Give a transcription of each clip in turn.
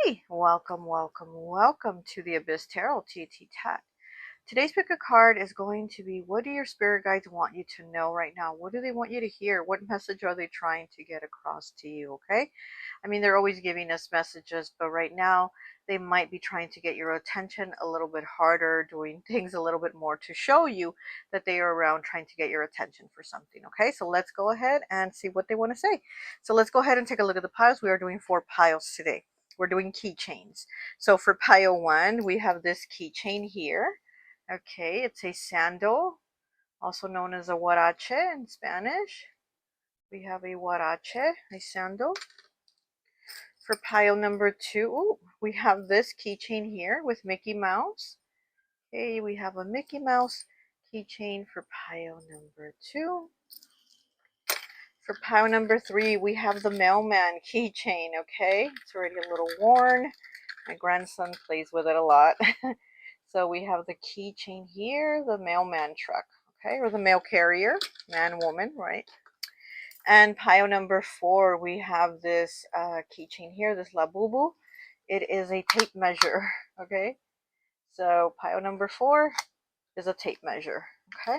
Hi, welcome to the Abyss Tarot T.A.T. Today's pick a card is going to be, what do your spirit guides want you to know right now? What do they want you to hear? What message are they trying to get across to you? Okay, I mean, they're always giving us messages, but right now they might be trying to get your attention a little bit harder, doing things a little bit more to show you that they are around trying to get your attention for something. Okay, so let's go ahead and see what they want to say. So let's go ahead and take a look at the piles. We are doing 4 piles today. We're doing keychains. So for pile 1, we have this keychain here. Okay, it's a sandal, also known as a huarache in Spanish. We have a huarache, a sandal. For pile number 2, we have this keychain here with Mickey Mouse. Okay, we have a Mickey Mouse keychain for pile number 2. For pile number 3, we have the mailman keychain. Okay, it's already a little worn. My grandson plays with it a lot. So we have the keychain here, the mailman truck, okay, or the mail carrier, man, woman, right? And pile number 4, we have this keychain here, this labubu. It is a tape measure, okay? So pile number 4 is a tape measure, okay?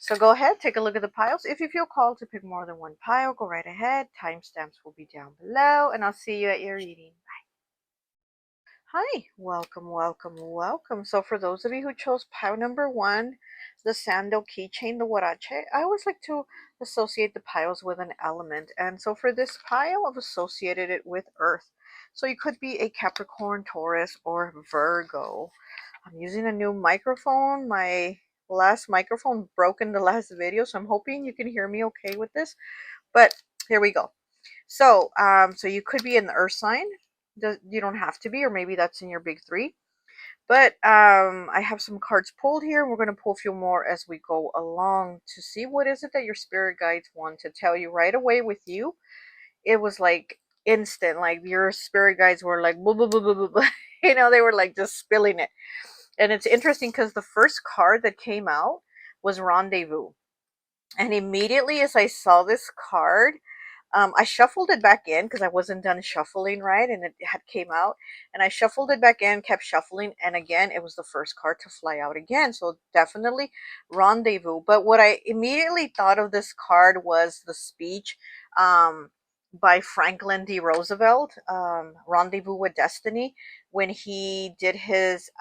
So go ahead, take a look at the piles. If you feel called to pick more than one pile, go right ahead. Timestamps will be down below, and I'll see you at your reading. Hi, welcome. So for those of you who chose pile number 1, the sandal keychain, the huarache, I always like to associate the piles with an element. And so for this pile, I've associated it with earth. So you could be a Capricorn, Taurus, or Virgo. I'm using a new microphone. My last microphone broke in the last video, so I'm hoping you can hear me okay with this. But here we go. So, so you could be in the earth sign. You don't have to be, or maybe that's in your big 3. But I have some cards pulled here. We're going to pull a few more as we go along to see what is it that your spirit guides want to tell you right away with you. It was like instant, like your spirit guides were like, blah, blah, blah, blah, blah. You know, they were like just spilling it. And it's interesting because the first card that came out was Rendezvous. And immediately as I saw this card, I shuffled it back in because I wasn't done shuffling, right? And it had came out, and I shuffled it back in, kept shuffling, and again, it was the first card to fly out again. So definitely Rendezvous. But what I immediately thought of this card was the speech by Franklin D. Roosevelt, Rendezvous with Destiny, when he did his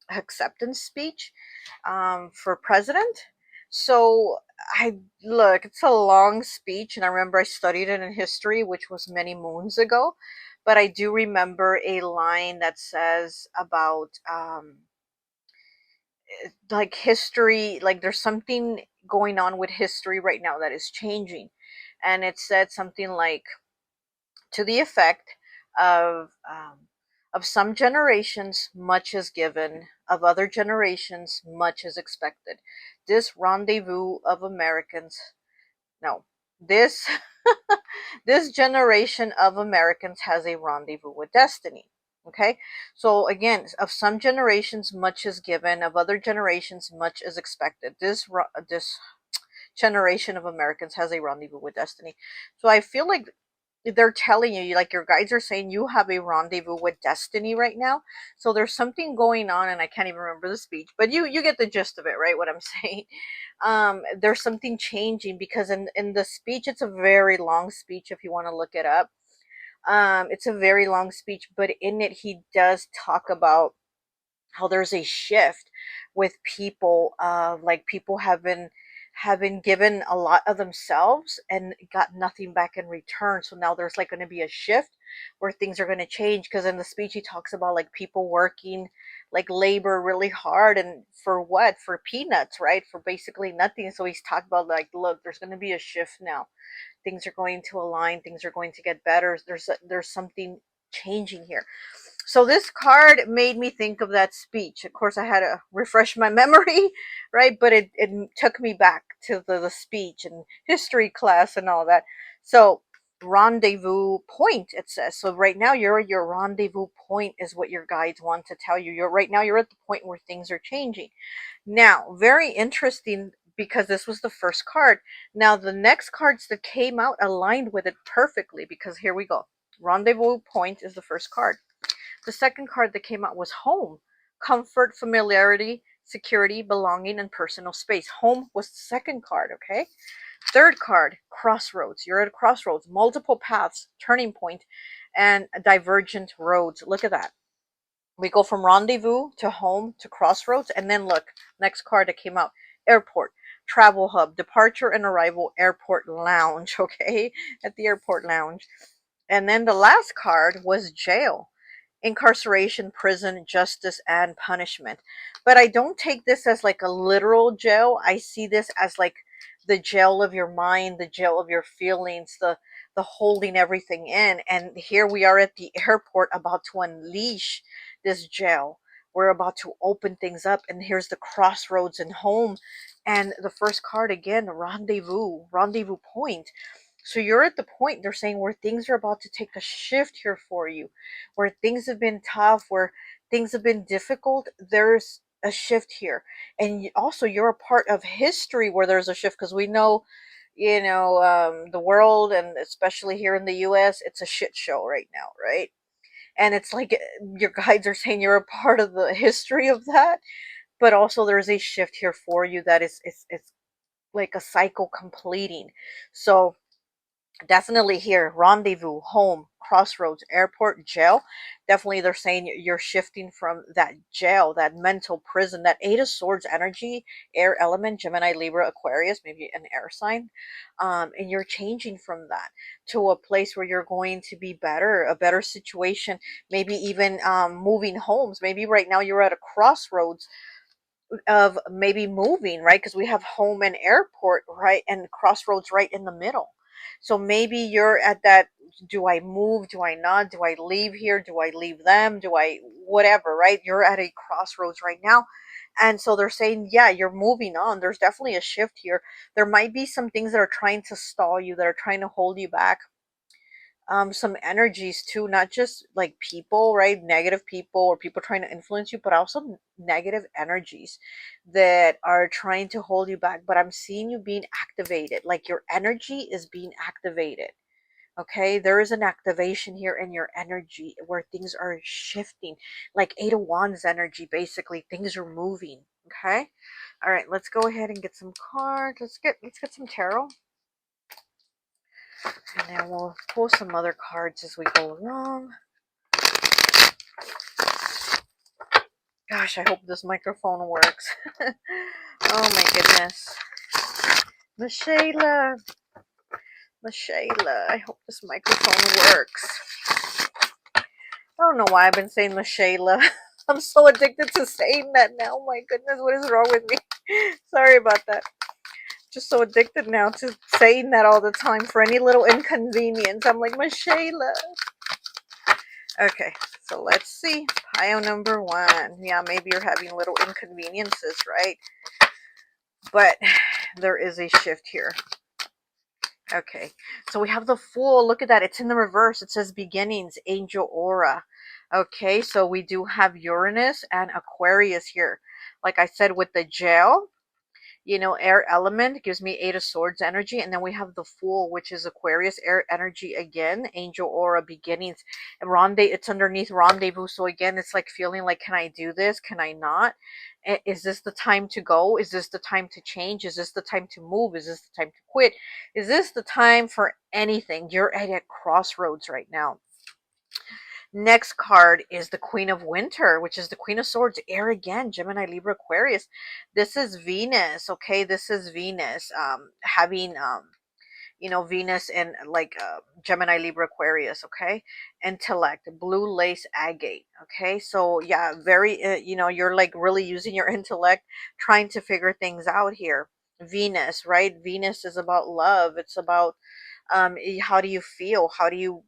acceptance speech for president. So look, it's a long speech, and I remember I studied it in history, which was many moons ago. But I do remember a line that says about like history, like there's something going on with history right now that is changing, and it said something like to the effect of some generations much is given, of other generations much is expected. This rendezvous of Americans, no, this this generation of Americans has a rendezvous with destiny. Okay, so again, of some generations much is given, of other generations much is expected. This generation of Americans has a rendezvous with destiny. So I feel like they're telling you, like your guides are saying, you have a rendezvous with destiny right now. So there's something going on, and I can't even remember the speech, but you get the gist of it, right? What I'm saying. There's something changing because in the speech, it's a very long speech if you want to look it up. It's a very long speech, but in it he does talk about how there's a shift with people, like people have been given a lot of themselves and got nothing back in return. So now there's like going to be a shift where things are going to change, because in the speech he talks about like people working like labor really hard, and for what? For peanuts, right? For basically nothing. So he's talked about like, look, there's going to be a shift now. Things are going to align, things are going to get better. There's something changing here. So this card made me think of that speech. Of course, I had to refresh my memory, right? But it took me back to the speech and history class and all that. So rendezvous point, it says. So right now you're at your rendezvous point is what your guides want to tell you. You're at the point where things are changing. Now, very interesting, because this was the first card. Now the next cards that came out aligned with it perfectly, because here we go. Rendezvous point is the first card. The second card that came out was home. Comfort, familiarity, security, belonging, and personal space. Home was the second card, okay? Third card, crossroads. You're at a crossroads, multiple paths, turning point, and divergent roads. Look at that. We go from rendezvous to home to crossroads, and then look, next card that came out, airport, travel hub, departure and arrival, airport lounge, okay? At the airport lounge. And then the last card was jail, incarceration, prison, justice, and punishment. But I don't take this as like a literal jail. I see this as like the jail of your mind, the jail of your feelings, the holding everything in. And here we are at the airport about to unleash this jail. We're about to open things up, and here's the crossroads and home. And the first card again, rendezvous point. So you're at the point, they're saying, where things are about to take a shift here for you, where things have been tough, where things have been difficult. There's a shift here. And also, you're a part of history where there's a shift, because we know, the world, and especially here in the US, it's a shit show right now, right? And it's like your guides are saying you're a part of the history of that, but also there's a shift here for you that is it's like a cycle completing. So definitely here, rendezvous, home, crossroads, airport, jail. Definitely they're saying you're shifting from that jail, that mental prison, that Eight of Swords energy, air element, Gemini, Libra, Aquarius, maybe an air sign. And you're changing from that to a place where you're going to be better, a better situation, maybe even moving homes. Maybe right now you're at a crossroads of maybe moving, right? Because we have home and airport, right? And crossroads right in the middle. So maybe you're at that, do I move? Do I not? Do I leave here? Do I leave them? Do I, whatever, right? You're at a crossroads right now. And so they're saying, yeah, you're moving on. There's definitely a shift here. There might be some things that are trying to stall you, that are trying to hold you back. Some energies too, not just like people, right? Negative people or people trying to influence you, but also negative energies that are trying to hold you back. But I'm seeing you being activated, like your energy is being activated. Okay, there is an activation here in your energy where things are shifting, like Eight of Wands energy. Basically, things are moving. Okay, all right. Let's go ahead and get some cards. Let's get some tarot. And then we'll pull some other cards as we go along. Gosh, I hope this microphone works. Oh my goodness. Michaela. I hope this microphone works. I don't know why I've been saying Michaela. I'm so addicted to saying that now. Oh my goodness, what is wrong with me? Sorry about that. Just so addicted now to saying that all the time for any little inconvenience. I'm like, Michaela. Okay, so let's see. Pile number one. Yeah, maybe you're having little inconveniences, right? But there is a shift here. Okay, so we have the Fool. Look at that. It's in the reverse. It says beginnings, angel aura. Okay, so we do have Uranus and Aquarius here. Like I said, with the jail, air element gives me Eight of Swords energy. And then we have the Fool, which is Aquarius, air energy again, angel aura, beginnings. And it's underneath rendezvous. So again, it's like feeling like, can I do this? Can I not? Is this the time to go? Is this the time to change? Is this the time to move? Is this the time to quit? Is this the time for anything? You're at a crossroads right now. Next card is the Queen of Winter, which is the Queen of Swords, air again, Gemini, Libra, Aquarius. This is Venus, okay? This is Venus having, Venus and like Gemini, Libra, Aquarius, okay? Intellect, blue lace agate, okay? So yeah, very, you're like really using your intellect, trying to figure things out here. Venus, right? Venus is about love. It's about how do you feel? How do you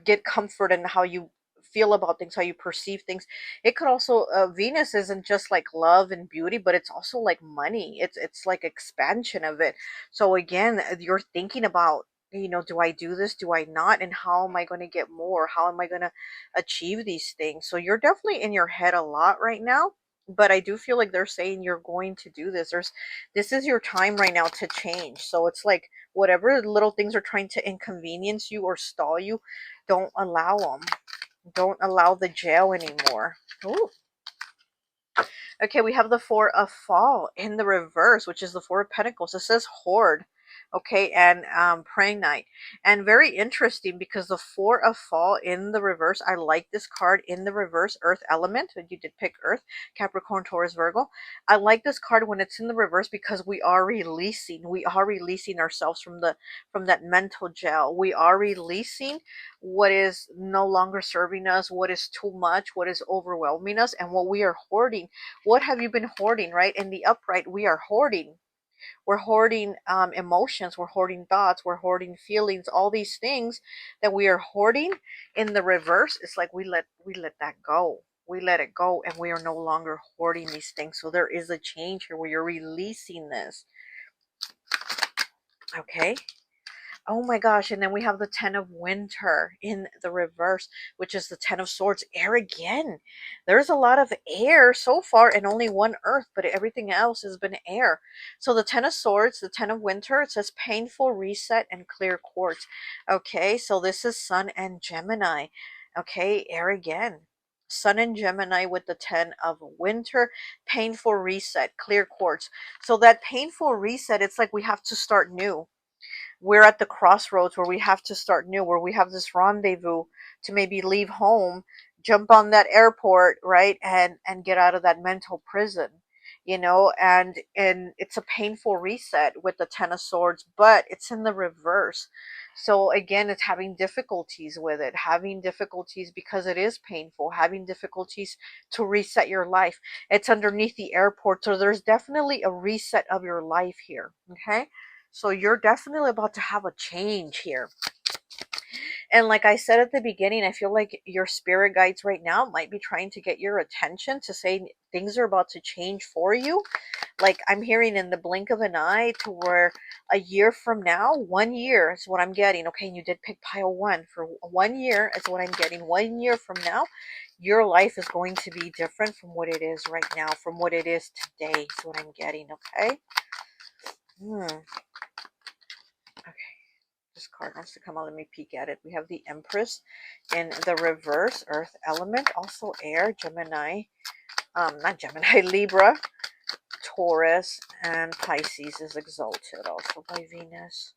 get comfort in how you feel about things, how you perceive things. It could also Venus isn't just like love and beauty, but it's also like money. It's like expansion of it. So again, you're thinking about, do I do this, do I not, and how am I going to get more, how am I going to achieve these things? So you're definitely in your head a lot right now but I do feel like they're saying you're going to do this. This is your time right now to change. So it's like whatever little things are trying to inconvenience you or stall you, don't allow them. Don't allow the jail anymore. Ooh. Okay, we have the Four of Fall in the reverse, which is the Four of Pentacles. It says Hoard, okay, and Praying Night. And very interesting because the Four of Fall in the reverse, I like this card in the reverse, Earth element. You did pick Earth, Capricorn, Taurus, Virgo. I like this card when it's in the reverse because we are releasing ourselves from that mental jail. We are releasing what is no longer serving us, what is too much, what is overwhelming us, and what we are hoarding. What have you been hoarding, right? In the upright, we are hoarding. We're hoarding emotions, we're hoarding thoughts, we're hoarding feelings, all these things that we are hoarding. In the reverse, it's like we let that go. We let it go and we are no longer hoarding these things. So there is a change here where you're releasing this. Okay. Oh my gosh. And then we have the 10 of Winter in the reverse, which is the 10 of Swords. Air again. There's a lot of air so far and only one earth, but everything else has been air. So the 10 of Swords, the 10 of Winter, it says painful reset and clear quartz. Okay, so this is Sun and Gemini. Okay, air again. Sun and Gemini with the 10 of Winter, painful reset, clear quartz. So that painful reset, it's like we have to start new. We're at the crossroads where we have to start new, where we have this rendezvous to maybe leave home, jump on that airport, right, and get out of that mental prison, and it's a painful reset with the 10 of Swords, but it's in the reverse. So again, it's having difficulties with it, having difficulties because it is painful, having difficulties to reset your life. It's underneath the airport, so there's definitely a reset of your life here. Okay, so you're definitely about to have a change here. And like I said at the beginning, I feel like your spirit guides right now might be trying to get your attention to say things are about to change for you. Like I'm hearing in the blink of an eye to where a year from now, 1 year is what I'm getting. Okay, and you did pick pile one. For 1 year is what I'm getting. 1 year from now, your life is going to be different from what it is right now, from what it is today is what I'm getting, okay? Okay. This card wants to come out. Let me peek at it. We have the Empress in the reverse, Earth element, also air, Gemini, not Gemini, Libra, Taurus, and Pisces is exalted also by Venus.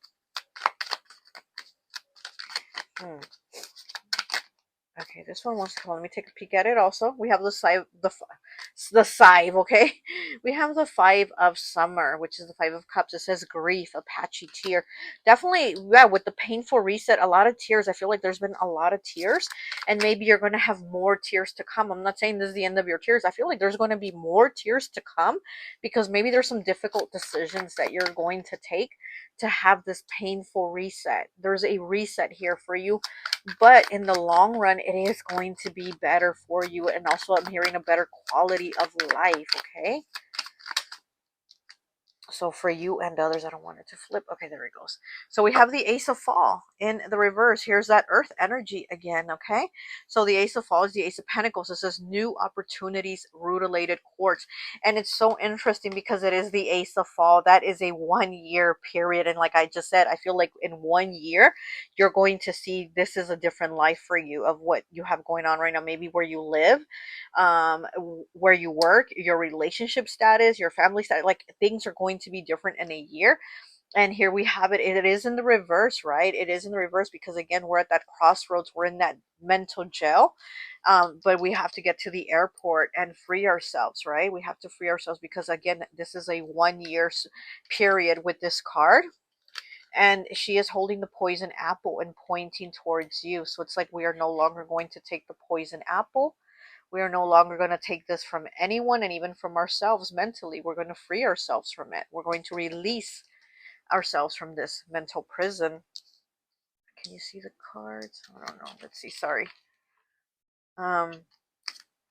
Okay, this one wants to come. Let me take a peek at it also. We have the scythe, okay? We have the 5 of Summer, which is the 5 of Cups. It says grief, a patchy tear. Definitely, yeah, with the painful reset, a lot of tears. I feel like there's been a lot of tears, and maybe you're going to have more tears to come. I'm not saying this is the end of your tears. I feel like there's going to be more tears to come because maybe there's some difficult decisions that you're going to take to have this painful reset. There's a reset here for you, but in the long run it is going to be better for you, and also I'm hearing a better quality of life. Okay, so for you and others, I don't want it to flip. Okay, there it goes. So we have the Ace of Fall in the reverse. Here's that Earth energy again. Okay, so the Ace of Fall is the Ace of Pentacles. It says new opportunities, rutilated quartz. And it's so interesting because it is the Ace of Fall. That is a 1 year period, and like I just said, I feel like in 1 year you're going to see this is a different life for you of what you have going on right now. Maybe where you live, where you work, your relationship status, your family status, like things are going to be different in a year. And here we have it. It is in the reverse, right? It is in the reverse because again, we're at that crossroads. We're in that mental jail. But we have to get to the airport and free ourselves, right? We have to free ourselves because again, this is a 1 year period with this card. And she is holding the poison apple and pointing towards you. So it's like we are no longer going to take the poison apple. We are no longer going to take this from anyone, and even from ourselves mentally. We're going to free ourselves from it. We're going to release ourselves from this mental prison. Can you see the cards? I don't know. Let's see. Sorry.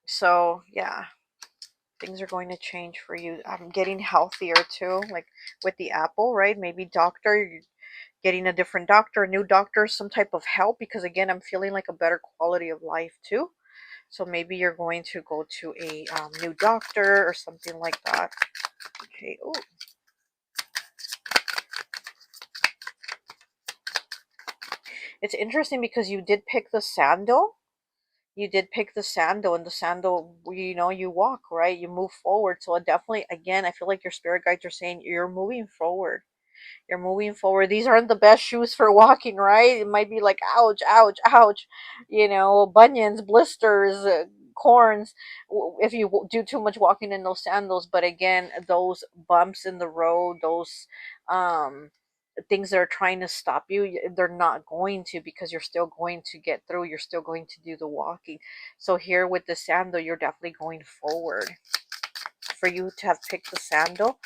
So yeah, things are going to change for you. I'm getting healthier too, like with the apple, right? Maybe doctor, you're getting a different doctor, a new doctor, some type of help, because again, I'm feeling like a better quality of life too. So maybe you're going to go to a new doctor or something like that. Okay. Oh, it's interesting because you did pick the sandal. You did pick the sandal, and the sandal, you know, you walk, right? You move forward. So I definitely, again, I feel like your spirit guides are saying you're moving forward. You're moving forward. These aren't the best shoes for walking, right? It might be like, ouch, ouch, ouch, you know, bunions, blisters, corns, if you do too much walking in those sandals. But again, those bumps in the road, those um, things that are trying to stop you, they're not going to, because you're still going to get through. You're still going to do the walking. So here with the sandal, you're definitely going forward. For you to have picked the sandal,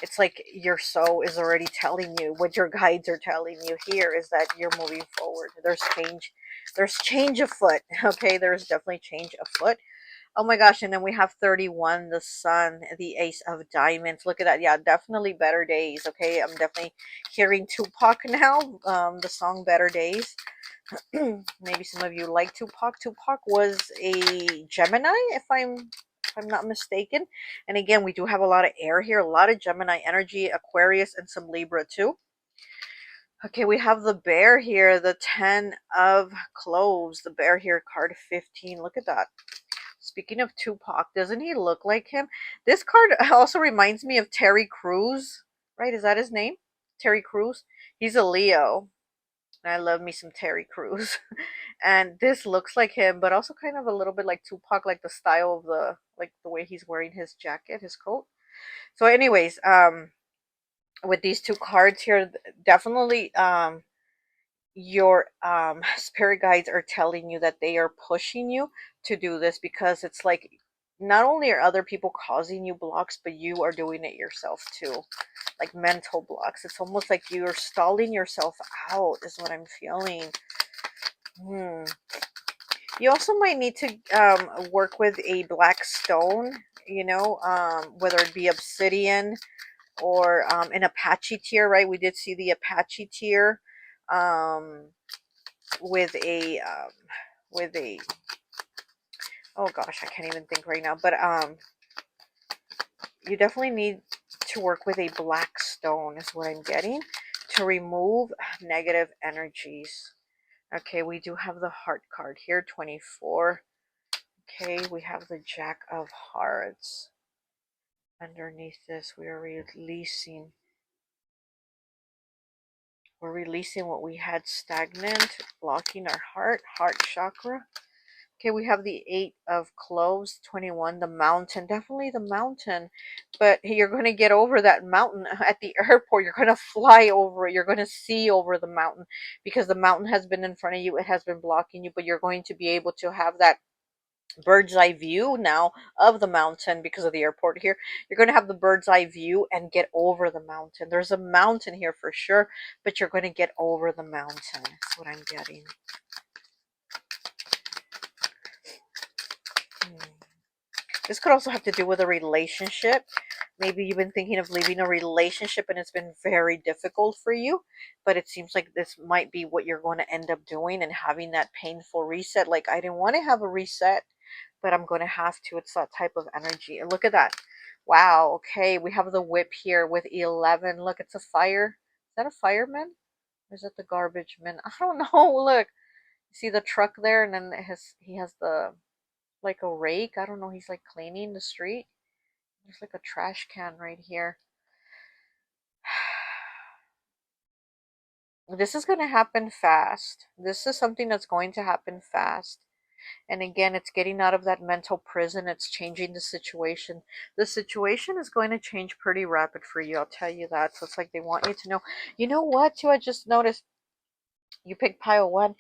it's like your soul is already telling you what your guides are telling you here is that you're moving forward. There's change afoot. Okay, there's definitely change afoot. Oh my gosh, and then we have 31, the sun, the ace of diamonds. Look at that. Yeah, definitely better days. Okay, I'm definitely hearing Tupac now, the song Better Days. Maybe some of you like Tupac. Tupac was a Gemini, if I'm not mistaken. And again, we do have a lot of air here, a lot of Gemini energy, Aquarius, and some Libra too. Okay, we have the bear here, the 10 of cloves, the bear here, card 15. Look at that. Speaking of Tupac, doesn't he look like him? This card also reminds me of Terry Crews, right? Is that his name? Terry Crews? He's a Leo. I love me some Terry Crews. And this looks like him, but also kind of a little bit like Tupac, like the style of like the way he's wearing his jacket, his coat. So anyways, with these two cards here, definitely your spirit guides are telling you that they are pushing you to do this, because it's like not only are other people causing you blocks, but you are doing it yourself too, like mental blocks. It's almost like you're stalling yourself out is what I'm feeling. You also might need to work with a black stone, you know, whether it be obsidian or an Apache tier, right? We did see the Apache tier um, with a oh gosh, I can't even think right now, but you definitely need to work with a black stone is what I'm getting, to remove negative energies. Okay, we do have the heart card here, 24. Okay, we have the Jack of Hearts. Underneath this, we are releasing. We're releasing what we had stagnant, blocking our heart chakra. Okay, we have the 8 of cloves, 21, the mountain, definitely the mountain. But you're going to get over that mountain at the airport. You're going to fly over it. You're going to see over the mountain, because the mountain has been in front of you. It has been blocking you, but you're going to be able to have that bird's eye view now of the mountain because of the airport here. You're going to have the bird's eye view and get over the mountain. There's a mountain here for sure, but you're going to get over the mountain. That's what I'm getting. This could also have to do with a relationship. Maybe you've been thinking of leaving a relationship and it's been very difficult for you, but it seems like this might be what you're going to end up doing and having that painful reset. Like, I didn't want to have a reset, but I'm going to have to. It's that type of energy. And look at that. Wow. Okay. We have the whip here with 11. Look, it's a fire. Is that a fireman? Or is it the garbage man? I don't know. Look, you see the truck there, and then he has the like a rake. I don't know. He's like cleaning the street. There's like a trash can right here. This is going to happen fast. This is something that's going to happen fast. And again, it's getting out of that mental prison. It's changing the situation. The situation is going to change pretty rapid for you. I'll tell you that. So it's like they want you to know. You know what, too? I just noticed you picked pile 1.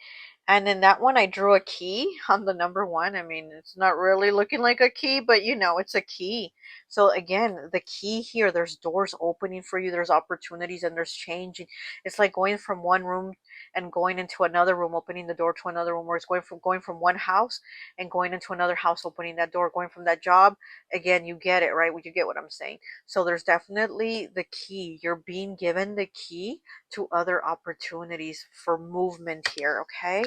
And in that one, I drew a key on the number 1. I mean, it's not really looking like a key, but you know, it's a key. So again, the key here, there's doors opening for you, there's opportunities, and there's changing. It's like going from one room and going into another room, opening the door to another room, where it's going from one house and going into another house, opening that door, going from that job. Again, you get it, right? You get what I'm saying. So there's definitely the key. You're being given the key to other opportunities for movement here, okay?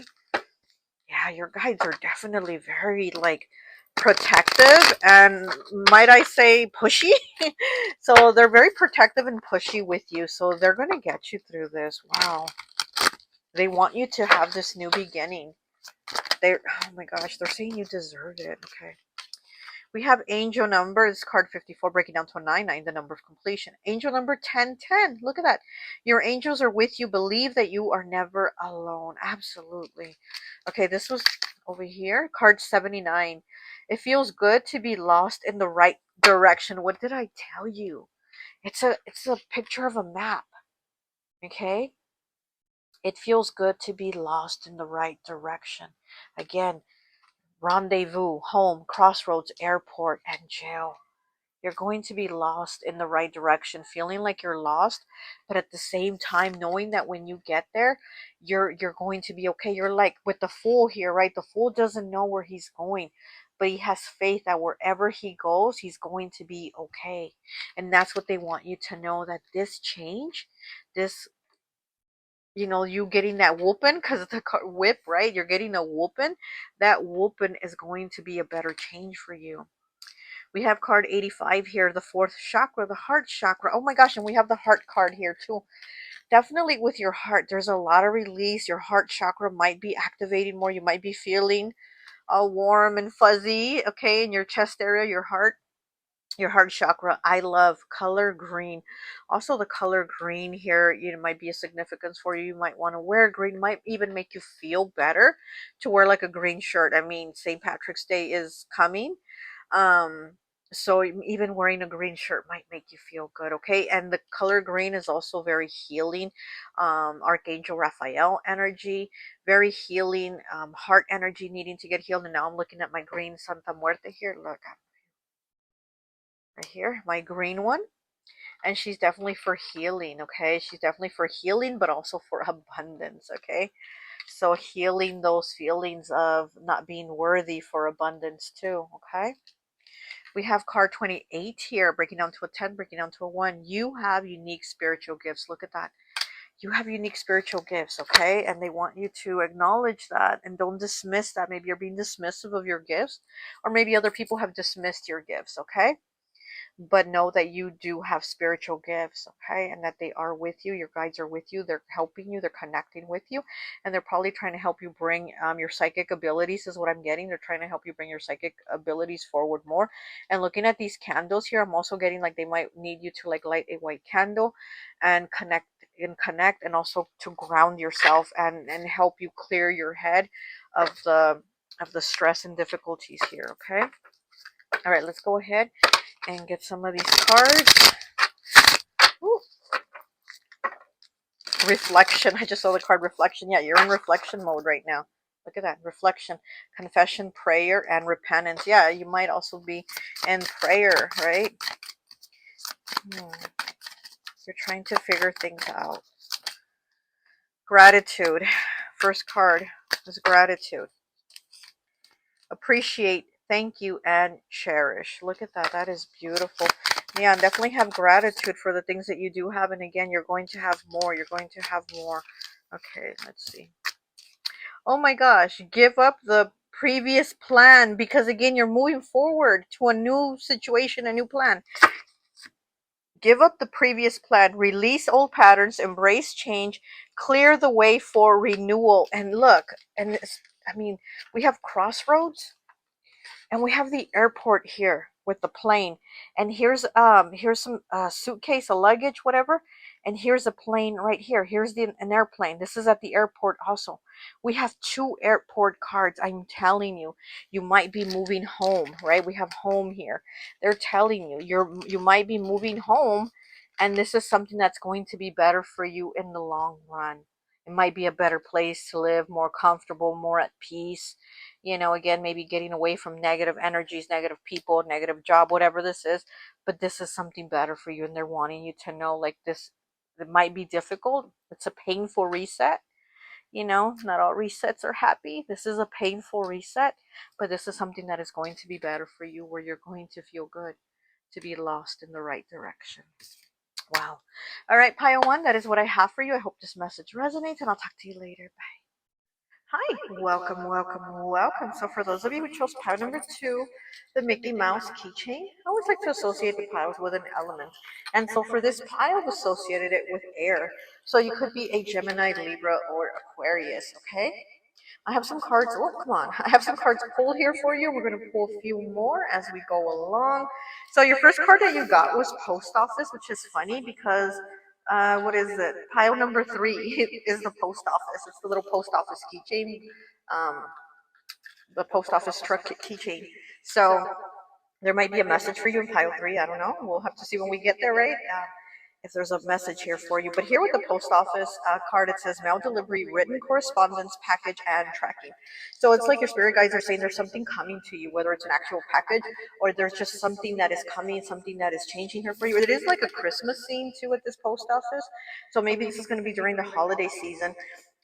Yeah, yeah, your guides are definitely very like protective and, might I say, pushy. So they're very protective and pushy with you. So they're going to get you through this. Wow. They want you to have this new beginning. They're, oh my gosh, they're saying you deserve it. Okay. We have angel number, it's card 54, breaking down to a 9, the number of completion. Angel number 1010. Look at that. Your angels are with you. Believe that you are never alone. Absolutely. Okay, this was over here, card 79. It feels good to be lost in the right direction. What did I tell you? It's a picture of a map. Okay? It feels good to be lost in the right direction. Again, rendezvous, home, crossroads, airport, and jail. You're going to be lost in the right direction, feeling like you're lost, but at the same time knowing that when you get there, you're going to be okay. You're like with the fool here, right? The fool doesn't know where he's going, but he has faith that wherever he goes, he's going to be okay. And that's what they want you to know, that this change, this, you getting that whooping, because the whip, right? You're getting a whooping. That whooping is going to be a better change for you. We have card 85 here, the fourth chakra, the heart chakra. Oh my gosh, and we have the heart card here too. Definitely with your heart, there's a lot of release. Your heart chakra might be activating more. You might be feeling all warm and fuzzy, okay, in your chest area, your heart chakra. I love color green. Also, the color green here, might be a significance for you. You might want to wear green, might even make you feel better to wear like a green shirt. I mean, St. Patrick's Day is coming. um so even wearing a green shirt might make you feel good. Okay, and the color green is also very healing. Archangel Raphael energy, very healing. Heart energy needing to get healed. And now I'm looking at my green Santa Muerte here. Look, right here, my green one. And she's definitely for healing. Okay, she's definitely for healing, but also for abundance. Okay, so healing those feelings of not being worthy, for abundance too. Okay, we have card 28 here, breaking down to a 10, breaking down to a 1. You have unique spiritual gifts. Look at that. You have unique spiritual gifts. Okay, and they want you to acknowledge that and don't dismiss that. Maybe you're being dismissive of your gifts, or maybe other people have dismissed your gifts. Okay, but know that you do have spiritual gifts. Okay, and that they are with you. Your guides are with you. They're helping you. They're connecting with you, and they're probably trying to help you bring your psychic abilities, is what I'm getting. They're trying to help you bring your psychic abilities forward more. And looking at these candles here, I'm also getting like they might need you to like light a white candle and connect, and also to ground yourself and help you clear your head of the stress and difficulties here. Okay, all right, let's go ahead and get some of these cards. Ooh. Reflection. I just saw the card reflection. Yeah, you're in reflection mode right now. Look at that. Reflection, confession, prayer, and repentance. Yeah, you might also be in prayer, right? You're trying to figure things out. Gratitude. First card is gratitude. Appreciate, thank you, and cherish. Look at that. That is beautiful. Yeah, and definitely have gratitude for the things that you do have. And again, you're going to have more. You're going to have more. Okay, let's see. Oh my gosh, give up the previous plan, because again, you're moving forward to a new situation, a new plan. Give up the previous plan, release old patterns, embrace change, clear the way for renewal. And look, and I mean, we have crossroads. And we have the airport here with the plane. And here's some suitcase, a luggage, whatever. And here's a plane right here. Here's an airplane. This is at the airport also. We have 2 airport cards. I'm telling you, you might be moving home, right? We have home here. They're telling you you might be moving home, and this is something that's going to be better for you in the long run. It might be a better place to live, more comfortable, more at peace. Again, maybe getting away from negative energies, negative people, negative job, whatever this is. But this is something better for you, and they're wanting you to know, like, this, it might be difficult. It's a painful reset. Not all resets are happy. This is a painful reset, but this is something that is going to be better for you, where you're going to feel good to be lost in the right direction. Wow. All right, Pile 1, that is what I have for you. I hope this message resonates, and I'll talk to you later. Bye. Hi, welcome, welcome, welcome. So, for those of you who chose pile number two, the Mickey Mouse keychain, I always like to associate the piles with an element. And so, for this pile, I've associated it with air. So, you could be a Gemini, Libra, or Aquarius, okay? I have some cards. Oh, come on. I have some cards pulled here for you. We're going to pull a few more as we go along. So, your first card that you got was Post Office, which is funny because what is it? Pile number three is the post office. It's the little post office keychain, um, the post office truck keychain. So, there might be a message for you in pile three. I don't know. We'll have to see when we get there, right? If there's a message here for you. But here with the post office card, it says mail delivery, written correspondence, package, and tracking. So it's like your spirit guides are saying there's something coming to you, whether it's an actual package or there's just something that is coming, something that is changing here for you. It is like a Christmas scene too at this post office. So maybe this is going to be during the holiday season.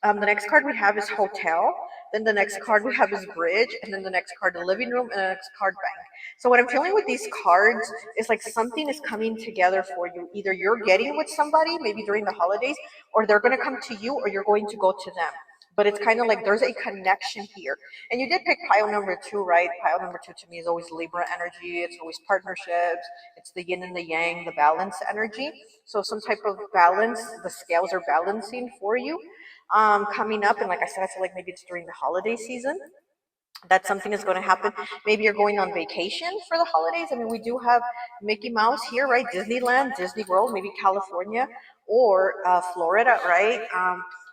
The next card we have is hotel. Then the next card we have is bridge, and then the next card the living room, and the next card bank. So what I'm feeling with these cards is like something is coming together for you. Either you're getting with somebody, maybe during the holidays, or they're going to come to you, or you're going to go to them. But it's kind of like there's a connection here. And you did pick pile number two, right? Pile number two to me is always Libra energy. It's always partnerships. It's the yin and the yang, the balance energy. So some type of balance, the scales are balancing for you coming up. And like I said, I feel like maybe it's during the holiday season that something is going to happen. Maybe you're going on vacation for the holidays. I mean, we do have Mickey Mouse here, right? Disneyland, Disney World, maybe California or Florida, right?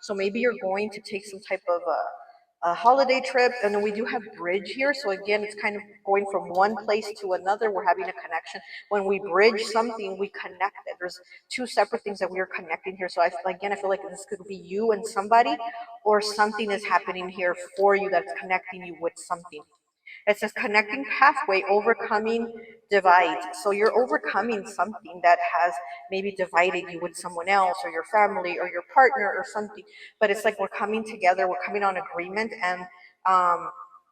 So maybe you're going to take some type of a holiday trip, and then we do have bridge here. So again, it's kind of going from one place to another. We're having a connection. When we bridge something, we connect it. There's two separate things that we are connecting here. So I feel like this could be you and somebody, or something is happening here for you that's connecting you with something. It says connecting pathway, overcoming divide. So you're overcoming something that has maybe divided you with someone else or your family or your partner or something. But it's like we're coming together, we're coming on agreement, and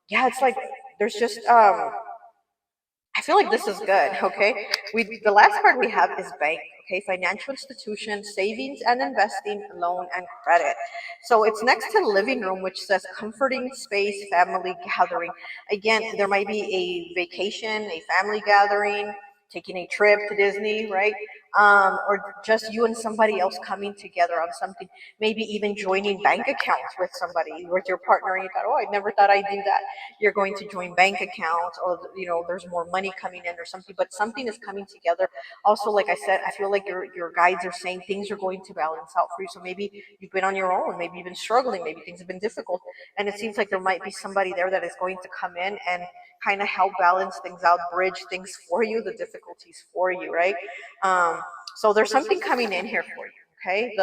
yeah, it's like there's just I feel like this is good. Okay, the last card we have is bank. Okay, financial institution, savings and investing, loan and credit. So it's next to living room, which says comforting space, family gathering. Again, there might be a vacation, a family gathering, taking a trip to Disney, right? Or just you and somebody else coming together on something. Maybe even joining bank accounts with somebody, with your partner, and you thought, oh, I never thought I'd do that. You're going to join bank accounts, or there's more money coming in or something, but something is coming together. Also, like I said, I feel like your guides are saying things are going to balance out for you. So maybe you've been on your own, maybe you've been struggling, maybe things have been difficult, and it seems like there might be somebody there that is going to come in and kind of help balance things out, bridge things for you, the difficulties for you, right? So there's something coming in here for you. Okay,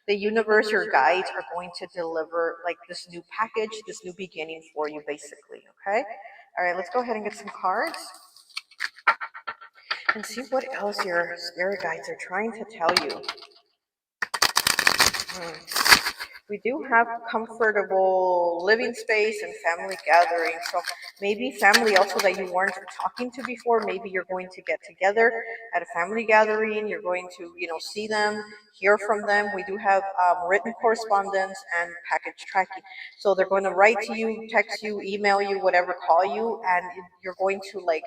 the universe, your guides are going to deliver like this new package, this new beginning for you, basically. Okay, all right, let's go ahead and get some cards and see what else your spirit guides are trying to tell you. We do have comfortable living space and family gathering. So maybe family also that you weren't talking to before, maybe you're going to get together at a family gathering. You're going to, see them, hear from them. We do have written correspondence and package tracking. So they're going to write to you, text you, email you, whatever, call you, and you're going to like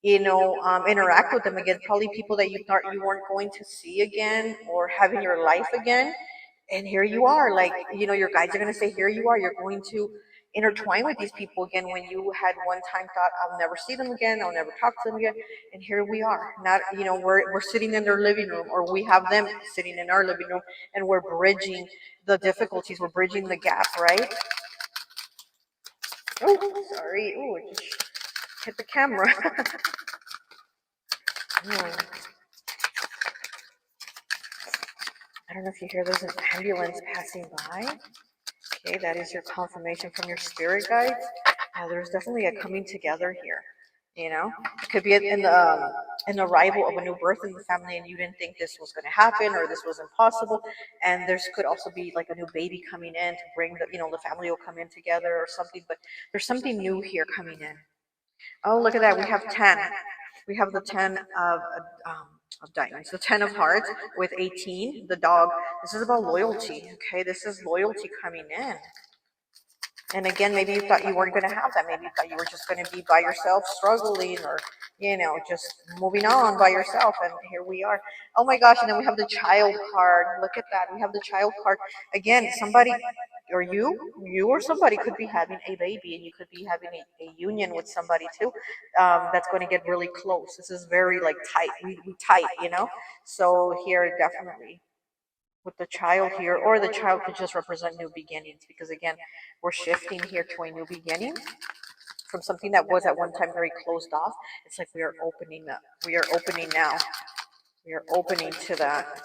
interact with them again. Probably people that you thought you weren't going to see again or have in your life again. And here you are, like, your guides are going to say, here you are, you're going to intertwine with these people again when you had one time thought, I'll never see them again, I'll never talk to them again. And here we are. Not, we're sitting in their living room, or we have them sitting in our living room, and we're bridging the difficulties, we're bridging the gap, right? Oh, sorry. Oh, it just hit the camera. I don't know if you hear, there's an ambulance passing by. Okay, that is your confirmation from your spirit guides. There's definitely a coming together here. It could be an arrival of a new birth in the family, and you didn't think this was going to happen or this was impossible. And there could also be like a new baby coming in to bring the family will come in together or something. But there's something new here coming in. Oh, look at that. We have 10. We have the 10 of diamonds, the 10 of hearts with 18, the dog. This is about loyalty. Okay, this is loyalty coming in. And again, maybe you thought you weren't going to have that. Maybe you thought you were just going to be by yourself, struggling, or, you know, just moving on by yourself. And here we are. Oh my gosh. And then we have the child card. Look at that. We have the child card. Again, somebody, or you or somebody could be having a baby, and you could be having a union with somebody too. That's going to get really close. This is very like tight. We tight, you know? So here, definitely with the child here, or the child could just represent new beginnings, because again, we're shifting here to a new beginning from something that was at one time very closed off. It's like we are opening up. We are opening now. We are opening to that.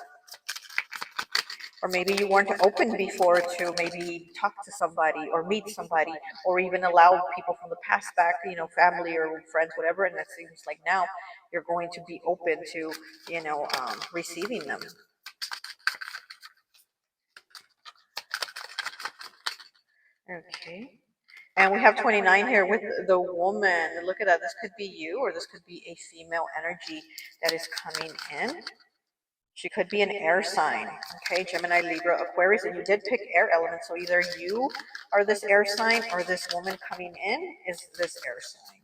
Or maybe you weren't open before to maybe talk to somebody or meet somebody, or even allow people from the past back, you know, family or friends, whatever. And that seems like now you're going to be open to, you know, receiving them. Okay. And we have 29 here with the woman. Look at that. This could be you, or this could be a female energy that is coming in. She could be an air sign. Okay, Gemini, Libra, Aquarius. And you did pick air element. So either you are this air sign, or this woman coming in is this air sign.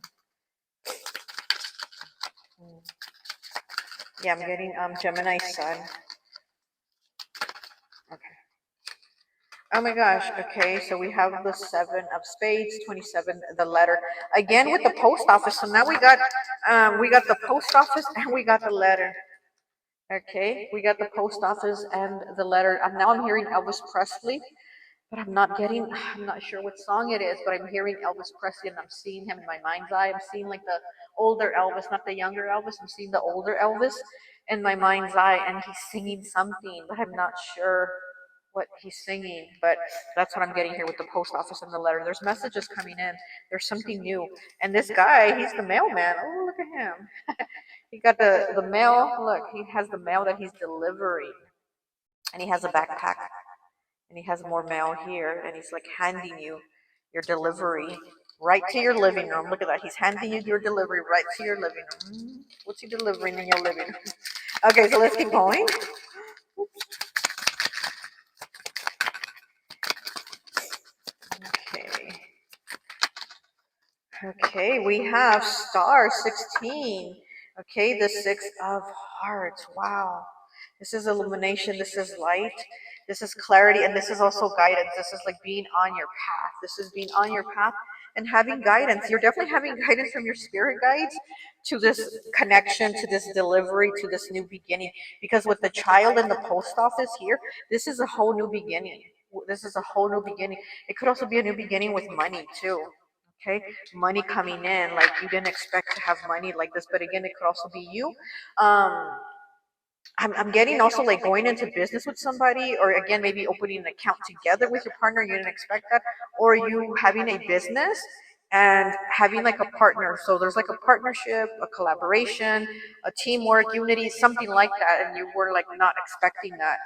Yeah, I'm getting Gemini Sun. Okay. Oh my gosh. Okay, so we have the 7 of Spades, 27, the letter. Again with the post office. So now we got the post office and we got the letter. Okay, we got the post office and the letter. Now I'm hearing Elvis Presley, but I'm not sure what song it is, but I'm hearing Elvis Presley and I'm seeing him in my mind's eye. I'm seeing like the older Elvis, not the younger Elvis. I'm seeing the older Elvis in my mind's eye, and he's singing something, but I'm not sure what he's singing. But that's what I'm getting here with the post office and the letter. There's messages coming in. There's something new. And this guy, he's the mailman. Oh, look at him. He got the mail. Look, he has the mail that he's delivering. And he has a backpack. And he has more mail here. And he's like handing you your delivery right to your living room. Look at that. He's handing you your delivery right to your living room. What's he delivering in your living room? Okay, so let's keep going. Okay. Okay, we have star 16. Okay, the 6 of Hearts. Wow. This is illumination. This is light. This is clarity. And this is also guidance. This is like being on your path. This is being on your path and having guidance. You're definitely having guidance from your spirit guides to this connection, to this delivery, to this new beginning. Because with the child in the post office here, this is a whole new beginning. This is a whole new beginning. It could also be a new beginning with money too. Okay, money coming in, like you didn't expect to have money like this, but again, it could also be you. I'm getting also like going into business with somebody, or again, maybe opening an account together with your partner. You didn't expect that, or you having a business and having like a partner. So there's like a partnership, a collaboration, a teamwork, unity, something like that, and you were like not expecting that.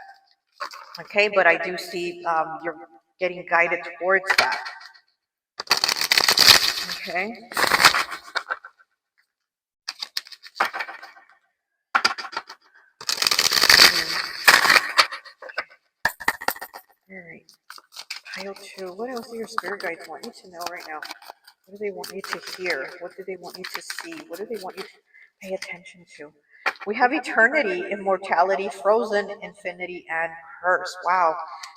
Okay, but I do see you're getting guided towards that. Okay. All right. Pile 2. What else do your spirit guides want you to know right now? What do they want you to hear? What do they want you to see? What do they want you to pay attention to? We have eternity, immortality, frozen, infinity, and curse. Wow.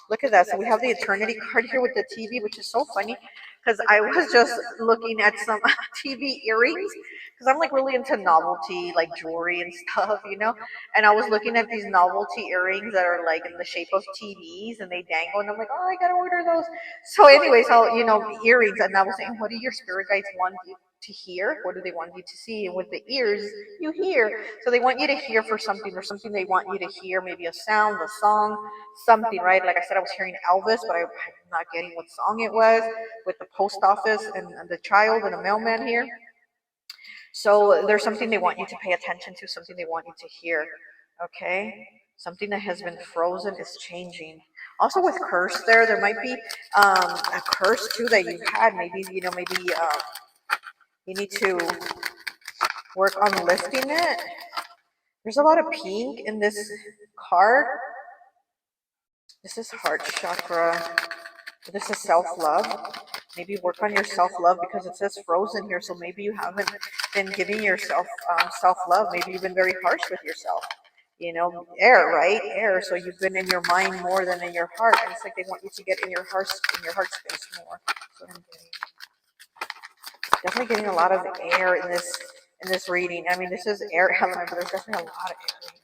Look at that. So we have the eternity card here with the TV, which is so funny because I was just looking at some TV earrings because I'm like really into novelty, like jewelry and stuff, you know? And I was looking at these novelty earrings that are like in the shape of TVs and they dangle, and I'm like, oh, I gotta order those. So, anyways, earrings, and I was saying, what do your spirit guides want you to hear? What do they want you to see? And with the ears, you hear. So they want you to hear for something, or something they want you to hear, maybe a sound, a song, something, right? Like I said, I was hearing Elvis, but I'm not getting what song it was with the post office and the child and a mailman here. So there's something they want you to pay attention to, something they want you to hear. Okay? Something that has been frozen is changing. Also with curse there might be a curse too that you've had. Maybe, you need to work on lifting it. There's a lot of pink in this card. This is heart chakra. This is self-love. Maybe work on your self-love, because it says frozen here, so maybe you haven't been giving yourself self-love. Maybe you've been very harsh with yourself. You know, air, right? Air. So you've been in your mind more than in your heart, and it's like they want you to get in your heart space more. So I'm definitely getting a lot of air in this reading. I mean, this is air element, but there's definitely a lot of air.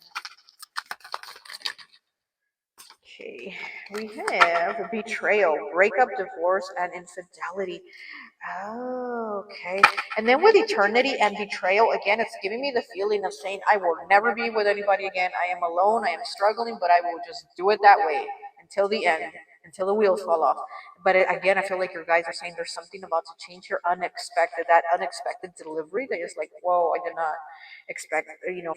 Okay, we have betrayal, breakup, divorce, and infidelity. Oh, okay. And then with eternity and betrayal, again, it's giving me the feeling of saying, I will never be with anybody again. I am alone. I am struggling, but I will just do it that way until the end, until the wheels fall off. But again, I feel like your guys are saying there's something about to change here, unexpected, that unexpected delivery that is like, whoa, I did not expect,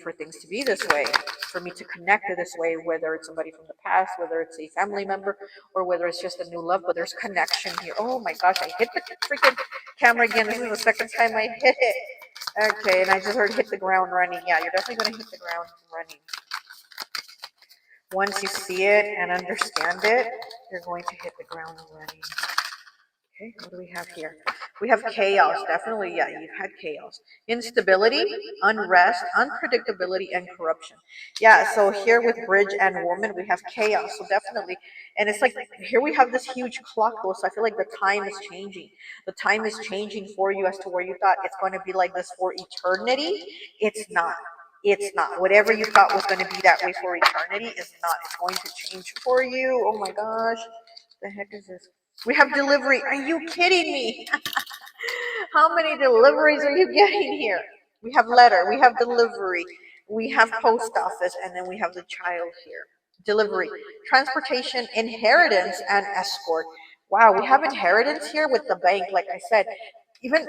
for things to be this way, for me to connect to this way, whether it's somebody from the past, whether it's a family member, or whether it's just a new love, but there's connection here. Oh my gosh, I hit the freaking camera again. This is the second time I hit it. Okay, and I just heard hit the ground running. Yeah, you're definitely going to hit the ground running. Once you see it and understand it, you're going to hit the ground running. Okay, what do we have here? We have chaos, definitely, yeah, you've had chaos. Instability, unrest, unpredictability, and corruption. Yeah, so here with bridge and woman, we have chaos, so definitely. And it's like, here we have this huge clock, though, so I feel like the time is changing. The time is changing for you as to where you thought it's going to be like this for eternity. It's not. It's not. Whatever you thought was going to be that way for eternity is not. It's going to change for you. Oh my gosh. The heck is this? We have delivery. Are you kidding me? How many deliveries are you getting here? We have letter, we have delivery, we have post office, and then we have the child here. Delivery, transportation, inheritance, and escort. Wow, we have inheritance here with the bank, like I said. Even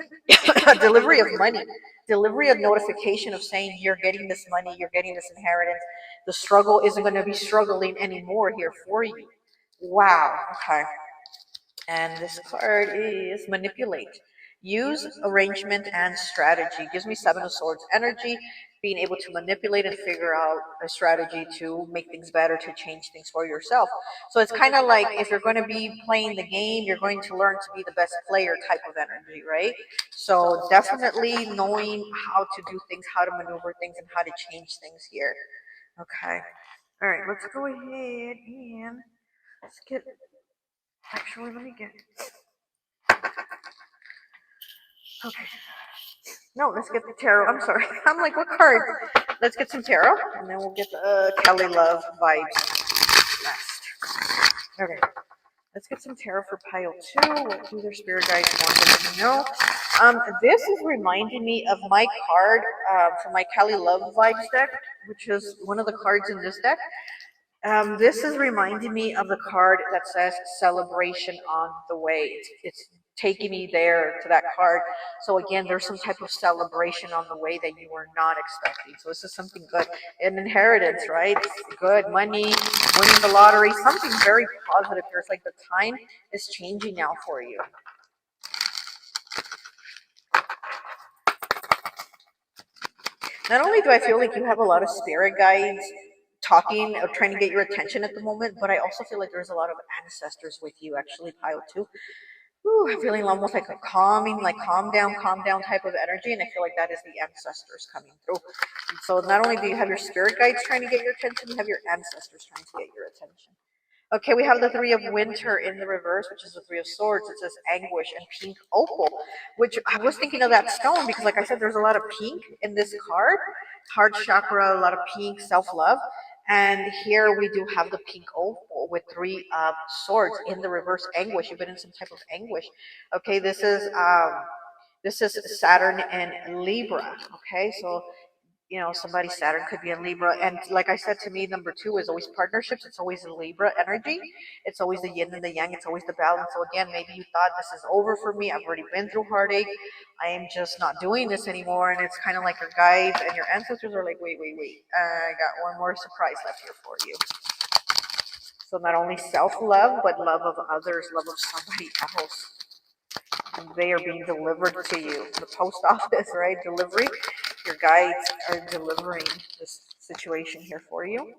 a delivery of money, delivery of notification of saying you're getting this money, you're getting this inheritance. The struggle isn't going to be struggling anymore here for you. Wow, okay. And this card is manipulate. Use arrangement and strategy. Gives me Seven of Swords energy, being able to manipulate and figure out a strategy to make things better, to change things for yourself. So it's kind of like if you're going to be playing the game, you're going to learn to be the best player type of energy, right? So definitely knowing how to do things, how to maneuver things, and how to change things here. Okay. All right, let's go ahead and let's get. Actually, let me get. Okay. No, let's get the tarot. I'm sorry. I'm like, what card? Let's get some tarot, and then we'll get the Kelly Love vibes last. Okay. Let's get some tarot for pile 2. What do their spirit guides want them to know? This is reminding me of my card from my Kelly Love vibes deck, which is one of the cards in this deck. This is reminding me of the card that says celebration on the way. It's taking me there to that card. So again, there's some type of celebration on the way that you were not expecting. So this is something good. An inheritance, right? Good. Money, winning the lottery, something very positive here. It's like the time is changing now for you. Not only do I feel like you have a lot of spirit guides talking or trying to get your attention at the moment, but I also feel like there's a lot of ancestors with you, actually, pile 2. Ooh, I'm feeling almost like a calming, like calm down type of energy, and I feel like that is the ancestors coming through. So not only do you have your spirit guides trying to get your attention, you have your ancestors trying to get your attention. Okay, we have the Three of Winter in the reverse, which is the Three of Swords. It says anguish and pink opal, which I was thinking of that stone because, like I said, there's a lot of pink in this card. Heart chakra, a lot of pink, self-love. And here we do have the pink opal with Three of Swords in the reverse anguish. You've been in some type of anguish. Okay, this is Saturn and Libra. Okay, so somebody Saturn could be in Libra. And like I said, to me, number 2 is always partnerships. It's always a Libra energy. It's always the yin and the yang. It's always the balance. So again, maybe you thought this is over for me. I've already been through heartache. I am just not doing this anymore. And it's kind of like your guides and your ancestors are like, wait. I got one more surprise left here for you. So not only self-love, but love of others, love of somebody else. And they are being delivered to you. The post office, right? Delivery. Your guides are delivering this situation here for you.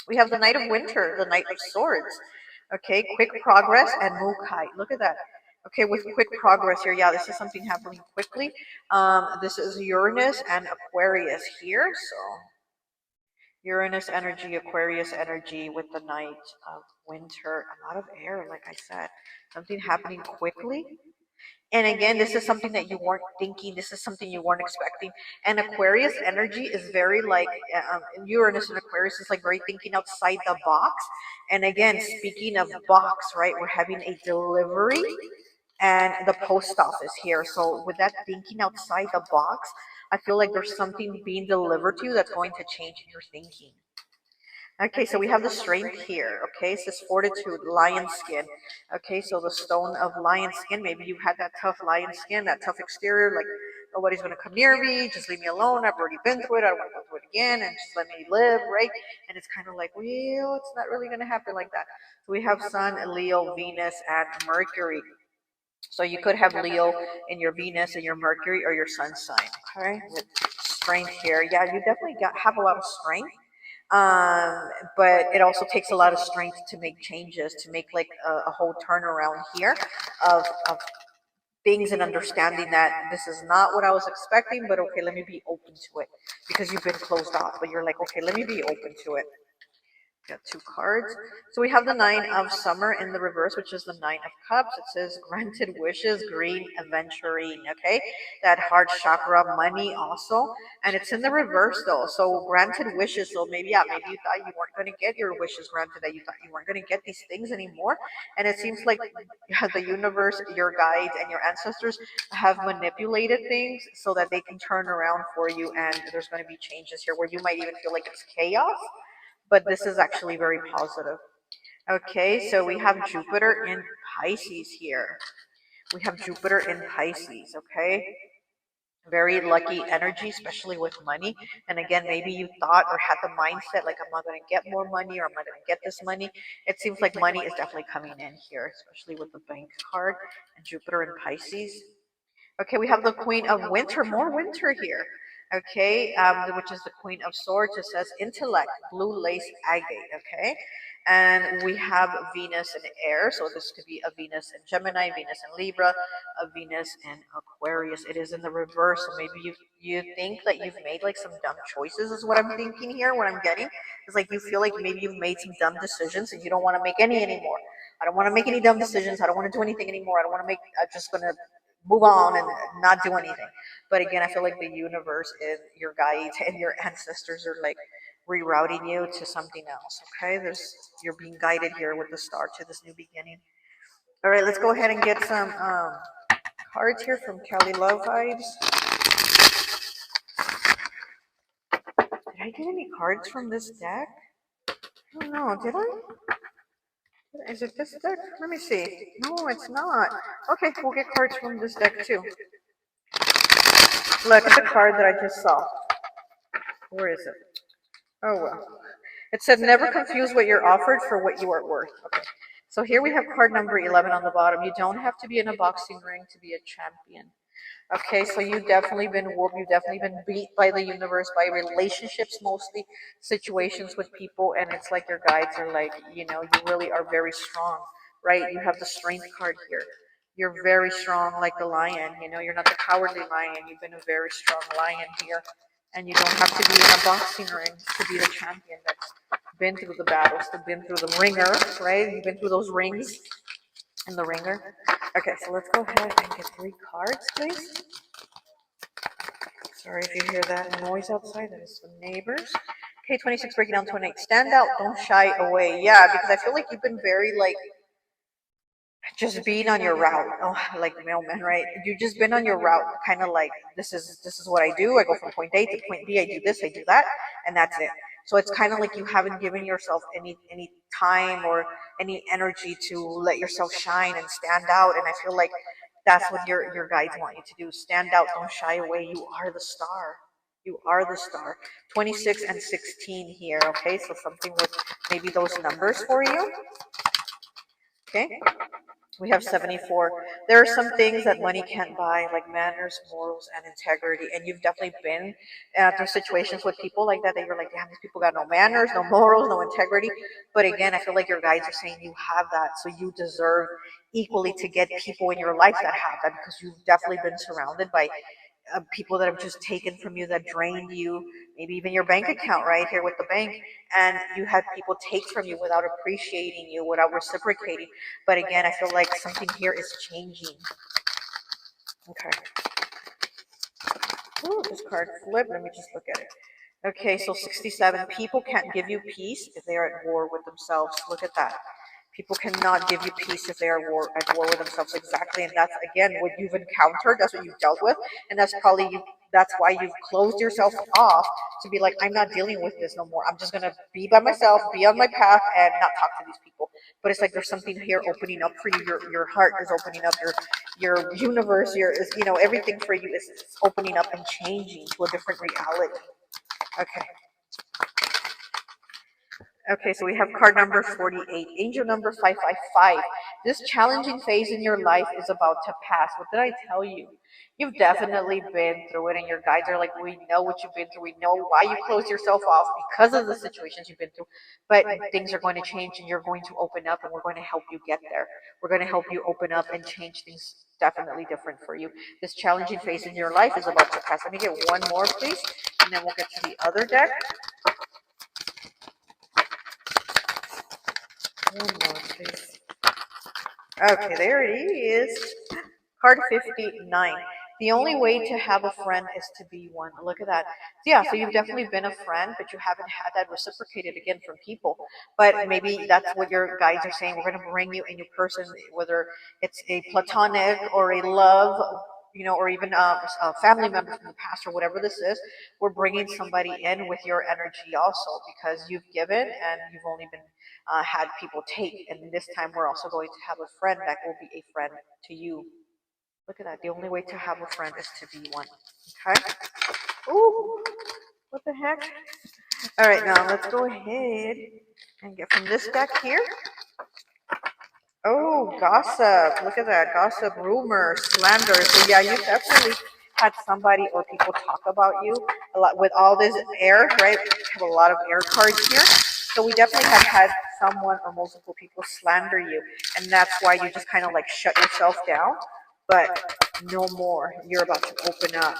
We have the Knight of Winter, the Knight of Swords. Okay, quick progress and Mukai. Look at that. Okay, with quick progress here. Yeah, this is something happening quickly. This is Uranus and Aquarius here. So Uranus energy, Aquarius energy with the night of winter. A lot of air, like I said. Something happening quickly. And again, this is something that you weren't thinking. This is something you weren't expecting. And Aquarius energy is very like Uranus and Aquarius is like very thinking outside the box. And again, speaking of box, right? We're having a delivery and the post office here. So with that thinking outside the box, I feel like there's something being delivered to you that's going to change your thinking. Okay, so we have the strength here. Okay, it says fortitude, lion skin. Okay, so the stone of lion skin. Maybe you had that tough lion skin, that tough exterior, like nobody's gonna come near me, just leave me alone. I've already been through it. I don't want to go through it again, and just let me live, right? And it's kind of like, well, it's not really gonna happen like that. So we have Sun, Leo, Venus, and Mercury. So you could have Leo in your Venus and your Mercury or your Sun sign. Okay, with strength here. Yeah, you definitely have a lot of strength. But it also takes a lot of strength to make changes, to make like a whole turnaround here of things and understanding that this is not what I was expecting, but okay, let me be open to it because you've been closed off, but you're like, okay, let me be open to it. Got two cards. So we have the Nine of Summer in the reverse, which is the Nine of Cups. It says granted wishes, green aventurine. Okay, that heart chakra, money also, and it's in the reverse though. So granted wishes. So maybe maybe you thought you weren't going to get your wishes granted, that you thought you weren't going to get these things anymore, and it seems like the universe, your guides, and your ancestors have manipulated things so that they can turn around for you, and there's going to be changes here where you might even feel like it's chaos, but this is actually very positive. Okay, so we have Jupiter in Pisces here. We have Jupiter in Pisces, okay? Very lucky energy, especially with money. And again, maybe you thought or had the mindset like, I'm not going to get more money or I'm not going to get this money. It seems like money is definitely coming in here, especially with the bank card and Jupiter in Pisces. Okay, we have the Queen of Winter, more winter here. Okay, which is the Queen of Swords. It says intellect, blue lace agate. Okay, and we have Venus in air, so this could be a Venus in Gemini, Venus in Libra, a Venus in Aquarius. It is in the reverse, so maybe you think that you've made like some dumb choices, is what I'm thinking here. What I'm getting is like you feel like maybe you've made some dumb decisions and you don't want to make any anymore. I don't want to make any dumb decisions. I don't want to do anything anymore. I don't want to make. I'm just gonna move on and not do anything. But again, I feel like the universe and your guides and your ancestors are like rerouting you to something else. Okay, you're being guided here with the star to this new beginning. All right, let's go ahead and get some cards here from Kelly Love Vibes. Did I get any cards from this deck? I don't know. Did I? Is it this deck? Let me see. No, it's not. Okay, we'll get cards from this deck too. Look at the card that I just saw. Where is it? Oh well. It said never confuse what you're offered for what you are worth. Okay. So here we have card number 11 on the bottom. You don't have to be in a boxing ring to be a champion. Okay, so you've definitely been whooped. You've definitely been beat by the universe, by relationships mostly, situations with people, and it's like your guides are like, you really are very strong, right? You have the strength card here. You're very strong like the lion, you're not the cowardly lion. You've been a very strong lion here. And you don't have to be in a boxing ring to be the champion that's been through the battles, that's been through the ringer, right? You've been through those rings in the ringer. Okay, so let's go ahead and get 3 cards, please. Sorry if you hear that noise outside. That is the neighbors. Okay, 26 breaking down 28. Stand out, don't shy away. Yeah, because I feel like you've been very like just being on your route. Oh, like the mailman, right? You've just been on your route, kind of like this is what I do. I go from point A to point B. I do this, I do that, and that's it. So it's kind of like you haven't given yourself any time or any energy to let yourself shine and stand out. And I feel like that's what your guides want you to do. Stand out, don't shy away. You are the star. You are the star. 26 and 16 here. Okay, so something with maybe those numbers for you. Okay. We have 74. There are some things that money can't buy, like manners, morals, and integrity. And you've definitely been through situations with people like that you're like, damn, these people got no manners, no morals, no integrity. But again, I feel like your guides are saying you have that, so you deserve equally to get people in your life that have that, because you've definitely been surrounded by people that have just taken from you, that drained you, maybe even your bank account right here with the bank. And you had people take from you without appreciating you, without reciprocating. But again, I feel like something here is changing. Okay. Ooh, this card flipped. Let me just look at it. Okay, so 67. People can't give you peace if they are at war with themselves. Look at that. People cannot give you peace if they are at war with themselves. Exactly, and that's again what you've encountered. That's what you've dealt with, and that's probably you. That's why you've closed yourself off to be like, I'm not dealing with this no more. I'm just gonna be by myself, be on my path, and not talk to these people. But it's like there's something here opening up for you. Your heart is opening up. Your universe, everything for you is opening up and changing to a different reality. Okay. Okay, so we have card number 48, angel number 555. This challenging phase in your life is about to pass. What did I tell you? You've definitely been through it, and your guides are like, we know what you've been through. We know why you closed yourself off because of the situations you've been through. But things are going to change, and you're going to open up, and we're going to help you get there. We're going to help you open up and change things definitely different for you. This challenging phase in your life is about to pass. Let me get one more, please, and then we'll get to the other deck. One more, please. Okay, there it is. Card 59. The only way to have a friend is to be one. Look at that. Yeah, so you've definitely been a friend, but you haven't had that reciprocated again from people. But maybe that's what your guides are saying. We're going to bring you a new person, whether it's a platonic or a love, or even a family member from the past or whatever this is. We're bringing somebody in with your energy also, because you've given and you've only been had people take. And this time we're also going to have a friend that will be a friend to you. Look at that. The only way to have a friend is to be one. Okay? Ooh, what the heck? All right, now let's go ahead and get from this deck here. Oh, gossip. Look at that. Gossip, rumors, slander. So yeah, you definitely had somebody or people talk about you a lot with all this air, right? We have a lot of air cards here. So we definitely have had someone or multiple people slander you. And that's why you just kind of like shut yourself down. But no more. You're about to open up.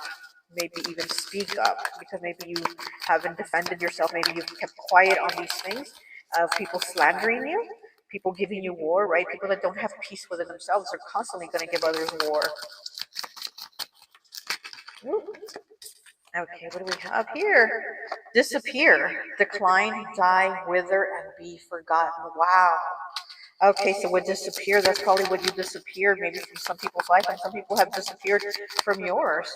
Maybe even speak up, because maybe you haven't defended yourself. Maybe you've kept quiet on these things of people slandering you, people giving you war, right? People that don't have peace within themselves are constantly going to give others war. Ooh. Okay, what do we have here? Disappear, decline, die, wither, and be forgotten. Wow. Okay, so with disappear, that's probably what you disappeared maybe from some people's life, and some people have disappeared from yours.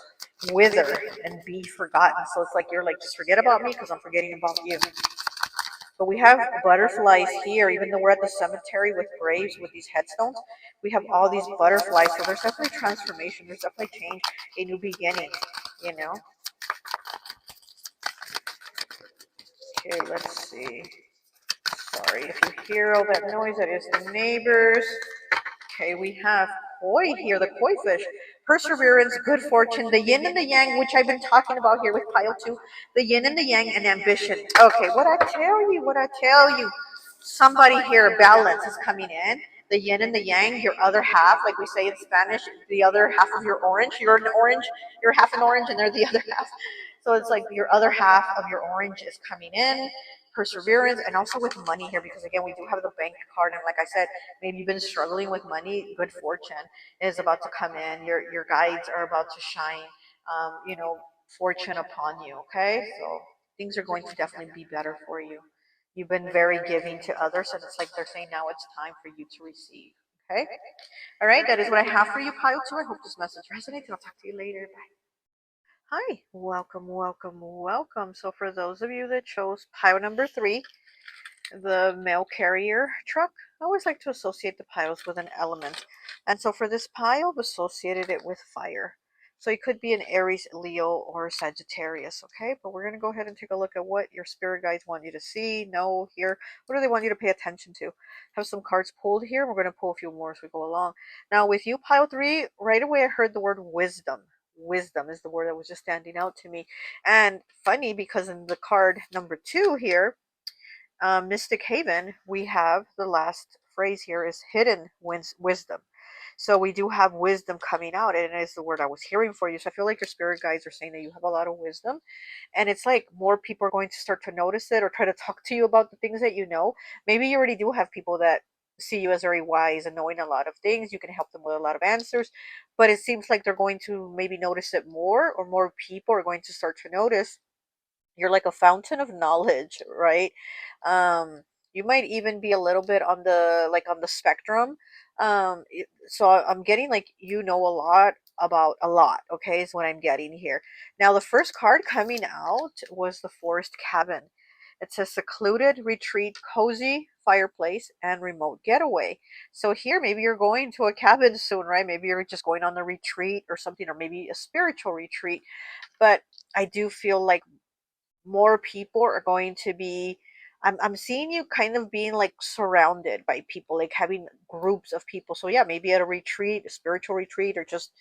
Wither and be forgotten. So it's like you're like, just forget about me because I'm forgetting about you. But we have butterflies here, even though we're at the cemetery with graves with these headstones. We have all these butterflies, so there's definitely transformation. There's definitely change, a new beginning. You know. Okay, let's see. Sorry if you hear all that noise. That is the neighbors. Okay, we have koi here, the koi fish. Perseverance, good fortune, the yin and the yang, which I've been talking about here with pile 2. The yin and the yang, and ambition. Okay, what I tell you. Somebody here, balance is coming in. The yin and the yang, your other half, like we say in Spanish, the other half of your orange. You're an orange, you're half an orange, and they're the other half. So it's like your other half of your orange is coming in. Perseverance, and also with money here, because again we do have the bank card, and like I said, maybe you've been struggling with money. Good fortune is about to come in. Your guides are about to shine fortune upon you. Okay, so things are going to definitely be better for you. You've been very giving to others, and it's like they're saying now it's time for you to receive. Okay, all right, that is what I have for you, pile 2. I hope this message resonates. I'll talk to you later. Bye. Hi, welcome, welcome, welcome. So for those of you that chose pile number 3, the mail carrier truck, I always like to associate the piles with an element. And so for this pile, I've associated it with fire. So it could be an Aries, Leo, or Sagittarius, okay? But we're going to go ahead and take a look at what your spirit guides want you to see, know, hear. What do they want you to pay attention to? Have some cards pulled here. We're going to pull a few more as we go along. Now, with you, pile 3, right away I heard the word wisdom. Wisdom is the word that was just standing out to me. And funny because in the card number 2 here, Mystic Haven, we have the last phrase here is hidden wisdom. So we do have wisdom coming out, and it is the word I was hearing for you. So I feel like your spirit guides are saying that you have a lot of wisdom, and it's like more people are going to start to notice it or try to talk to you about the things that you know. Maybe you already do have people that see you as very wise and knowing a lot of things. You can help them with a lot of answers, but it seems like they're going to maybe notice it more, or more people are going to start to notice you're like a fountain of knowledge, right? You might even be a little bit on the like on the spectrum. So I'm getting like you know a lot about a lot, okay, is what I'm getting here. Now the first card coming out was the Forest Cabin. It says secluded retreat, cozy fireplace, and remote getaway. So here maybe you're going to a cabin soon, right? Maybe you're just going on the retreat or something, or maybe a spiritual retreat. But I do feel like more people are going to be, I'm seeing you kind of being like surrounded by people, like having groups of people. So yeah, maybe at a retreat, a spiritual retreat, or just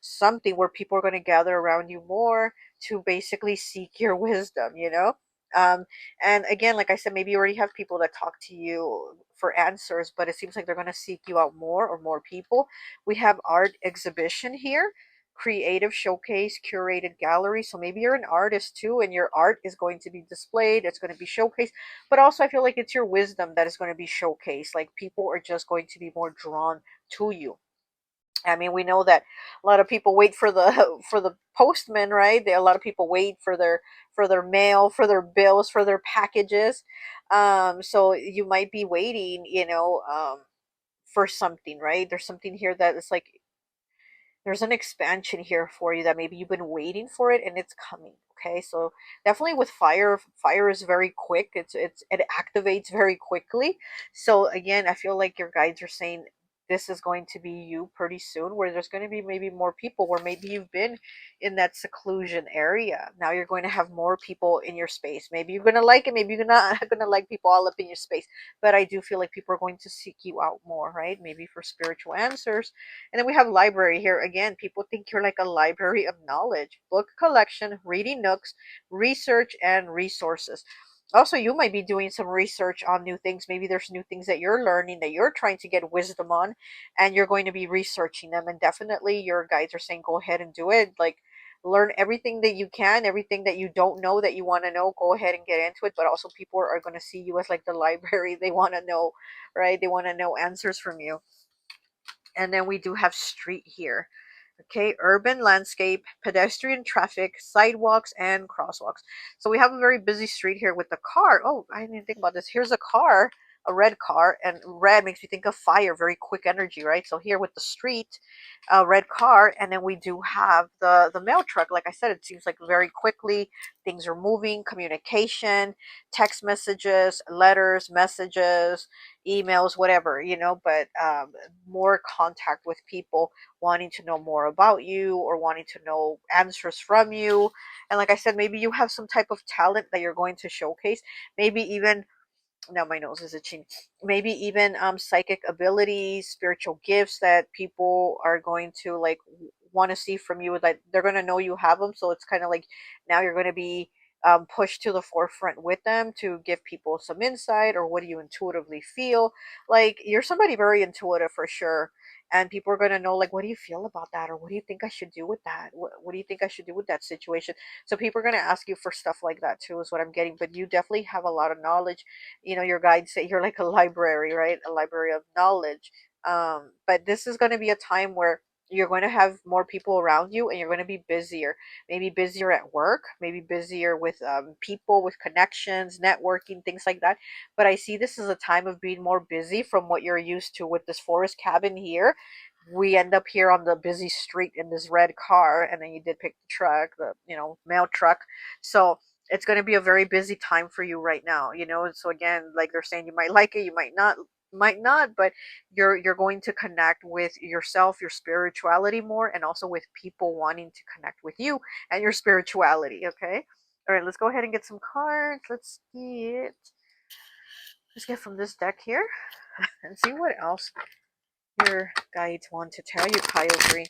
something where people are going to gather around you more to basically seek your wisdom, you know. um and again, like I said, maybe you already have people that talk to you for answers, but it seems like they're going to seek you out more, or more people. We have art exhibition here, creative showcase, curated gallery. So maybe you're an artist too, and your art is going to be displayed, it's going to be showcased. But also, I feel like it's your wisdom that is going to be showcased. Like people are just going to be more drawn to you. I mean, we know that a lot of people wait for the for the postman, right? A lot of people wait for their mail, for their bills, for their packages. So you might be waiting, for something, right? There's something here that is like there's an expansion here for you that maybe you've been waiting for it and it's coming. Okay, so definitely with fire is very quick. It activates very quickly. So again, I feel like your guides are saying this is going to be you pretty soon, where there's going to be maybe more people, where maybe you've been in that seclusion area. Now you're going to have more people in your space. Maybe you're going to like it, maybe you're not going to like people all up in your space. But I do feel like people are going to seek you out more, right? Maybe for spiritual answers. And then we have library here. Again, people think you're like a library of knowledge, book collection, reading nooks, research, and resources. Also, you might be doing some research on new things. Maybe there's new things that you're learning, that you're trying to get wisdom on, and you're going to be researching them. And definitely your guides are saying go ahead and do it. Like, learn everything that you can, everything that you don't know that you want to know, go ahead and get into it. But also, people are going to see you as like the library. They want to know, right? They want to know answers from you. And then we do have street here. Okay, urban landscape, pedestrian traffic, sidewalks, and crosswalks. So we have a very busy street here with the car. Oh, I didn't think about this. Here's a car, a red car, and red makes me think of fire, very quick energy, right? So here with the street, red car, and then we do have the mail truck. Like I said, it seems like very quickly things are moving, communication, text messages, letters, messages, emails, whatever, but more contact with people wanting to know more about you, or wanting to know answers from you. And like I said, maybe you have some type of talent that you're going to showcase. Maybe even, now my nose is itching, maybe even psychic abilities, spiritual gifts that people are going to like want to see from you, that they're going to know you have them. So it's kind of like now you're going to be pushed to the forefront with them to give people some insight, or what do you intuitively feel. Like you're somebody very intuitive for sure, and people are going to know like, what do you feel about that, or what do you think I should do with that, what do you think I should do with that situation. So people are going to ask you for stuff like that too, is what I'm getting. But you definitely have a lot of knowledge. Your guides say you're like a library, right? A library of knowledge. But this is going to be a time where you're going to have more people around you, and you're going to be busier. Maybe busier at work, maybe busier with people, with connections, networking, things like that. But I see this as a time of being more busy from what you're used to with this forest cabin here. We end up here on the busy street in this red car, and then you did pick the truck, the mail truck. So it's going to be a very busy time for you right now. So again, like they're saying, you might like it, you might not might not, but you're going to connect with yourself, your spirituality more, and also with people wanting to connect with you and your spirituality. Okay. All right, let's go ahead and get some cards. Let's get from this deck here and see what else your guides want to tell you, pile 3.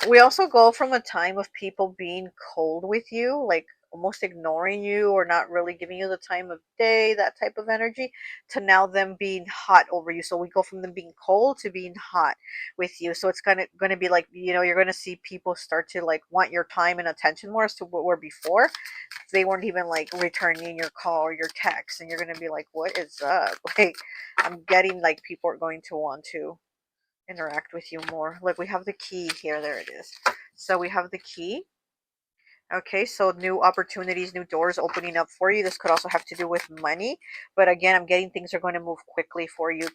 We also go from a time of people being cold with you, like almost ignoring you or not really giving you the time of day, that type of energy, to now them being hot over you. So we go from them being cold to being hot with you. So it's gonna be like, you're gonna see people start to like want your time and attention more as to what were before. They weren't even like returning your call or your text, and you're gonna be like, what is up? Like, I'm getting like people are going to want to interact with you more. Look, we have the key here. There it is. So we have the key. Okay, so new opportunities, new doors opening up for you. This could also have to do with money. But again, I'm getting things are going to move quickly for you,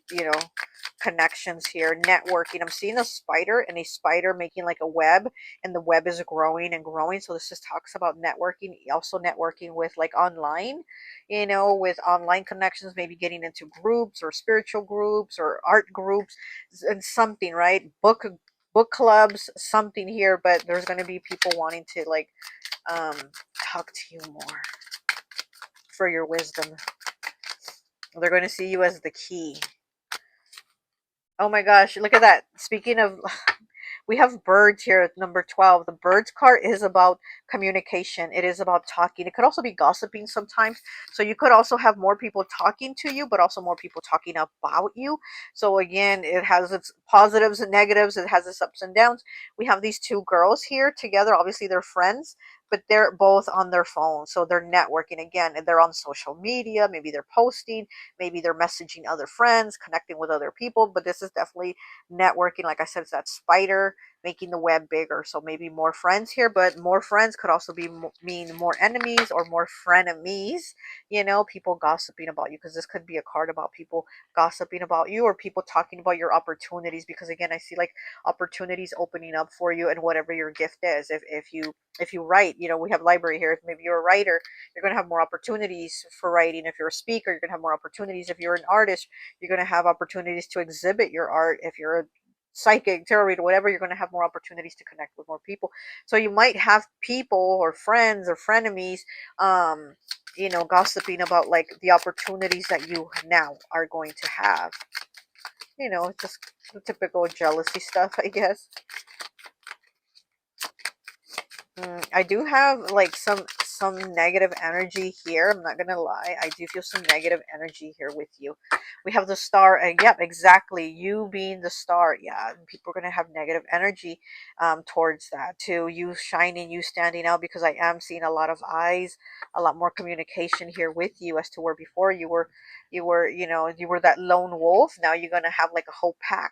connections here, networking. I'm seeing a spider and a spider making like a web, and the web is growing and growing. So this just talks about networking, also networking with like online, with online connections, maybe getting into groups or spiritual groups or art groups and something, right? Book clubs, something here, but there's going to be people wanting to like um, talk to you more for your wisdom. They're going to see you as the key. Oh my gosh, look at that. Speaking of, we have birds here at number 12. The birds card is about communication. It is about talking. It could also be gossiping sometimes. So you could also have more people talking to you, but also more people talking about you. So again, it has its positives and negatives. It has its ups and downs. We have these two girls here together. Obviously, they're friends, but they're both on their phone. So they're networking again. And they're on social media. Maybe they're posting. Maybe they're messaging other friends, connecting with other people. But this is definitely networking. Like I said, it's that spider making the web bigger. So maybe more friends here, but more friends could also mean more enemies or more frenemies. People gossiping about you, because this could be a card about people gossiping about you or people talking about your opportunities. Because again, I see like opportunities opening up for you and whatever your gift is. If you write, we have library here. If maybe you're a writer, you're going to have more opportunities for writing. If you're a speaker, you're going to have more opportunities. If you're an artist, you're going to have opportunities to exhibit your art. If you're a psychic, tarot reader, whatever, you're going to have more opportunities to connect with more people. So you might have people or friends or frenemies, gossiping about like the opportunities that you now are going to have. Just the typical jealousy stuff, I guess. I do have like some negative energy here. I'm not gonna lie. I do feel some negative energy here with you. We have the star, and yep, exactly. You being the star, yeah. And people are gonna have negative energy towards that too. You shining, you standing out, because I am seeing a lot of eyes, a lot more communication here with you, as to where before you were that lone wolf. Now you're gonna have like a whole pack.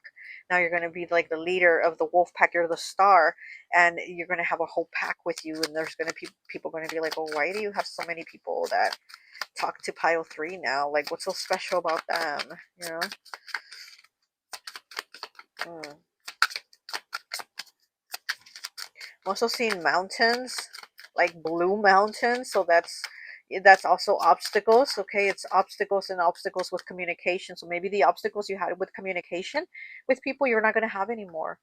Now you're gonna be like the leader of the wolf pack. You're the star, and you're going to have a whole pack with you, and there's going to be people going to be like, well, why do you have so many people that talk to pile 3 now? Like, what's so special about them? I'm also seeing mountains, like blue mountains. So that's also obstacles. Okay, it's obstacles and obstacles with communication. So maybe the obstacles you had with communication with people, you're not going to have anymore.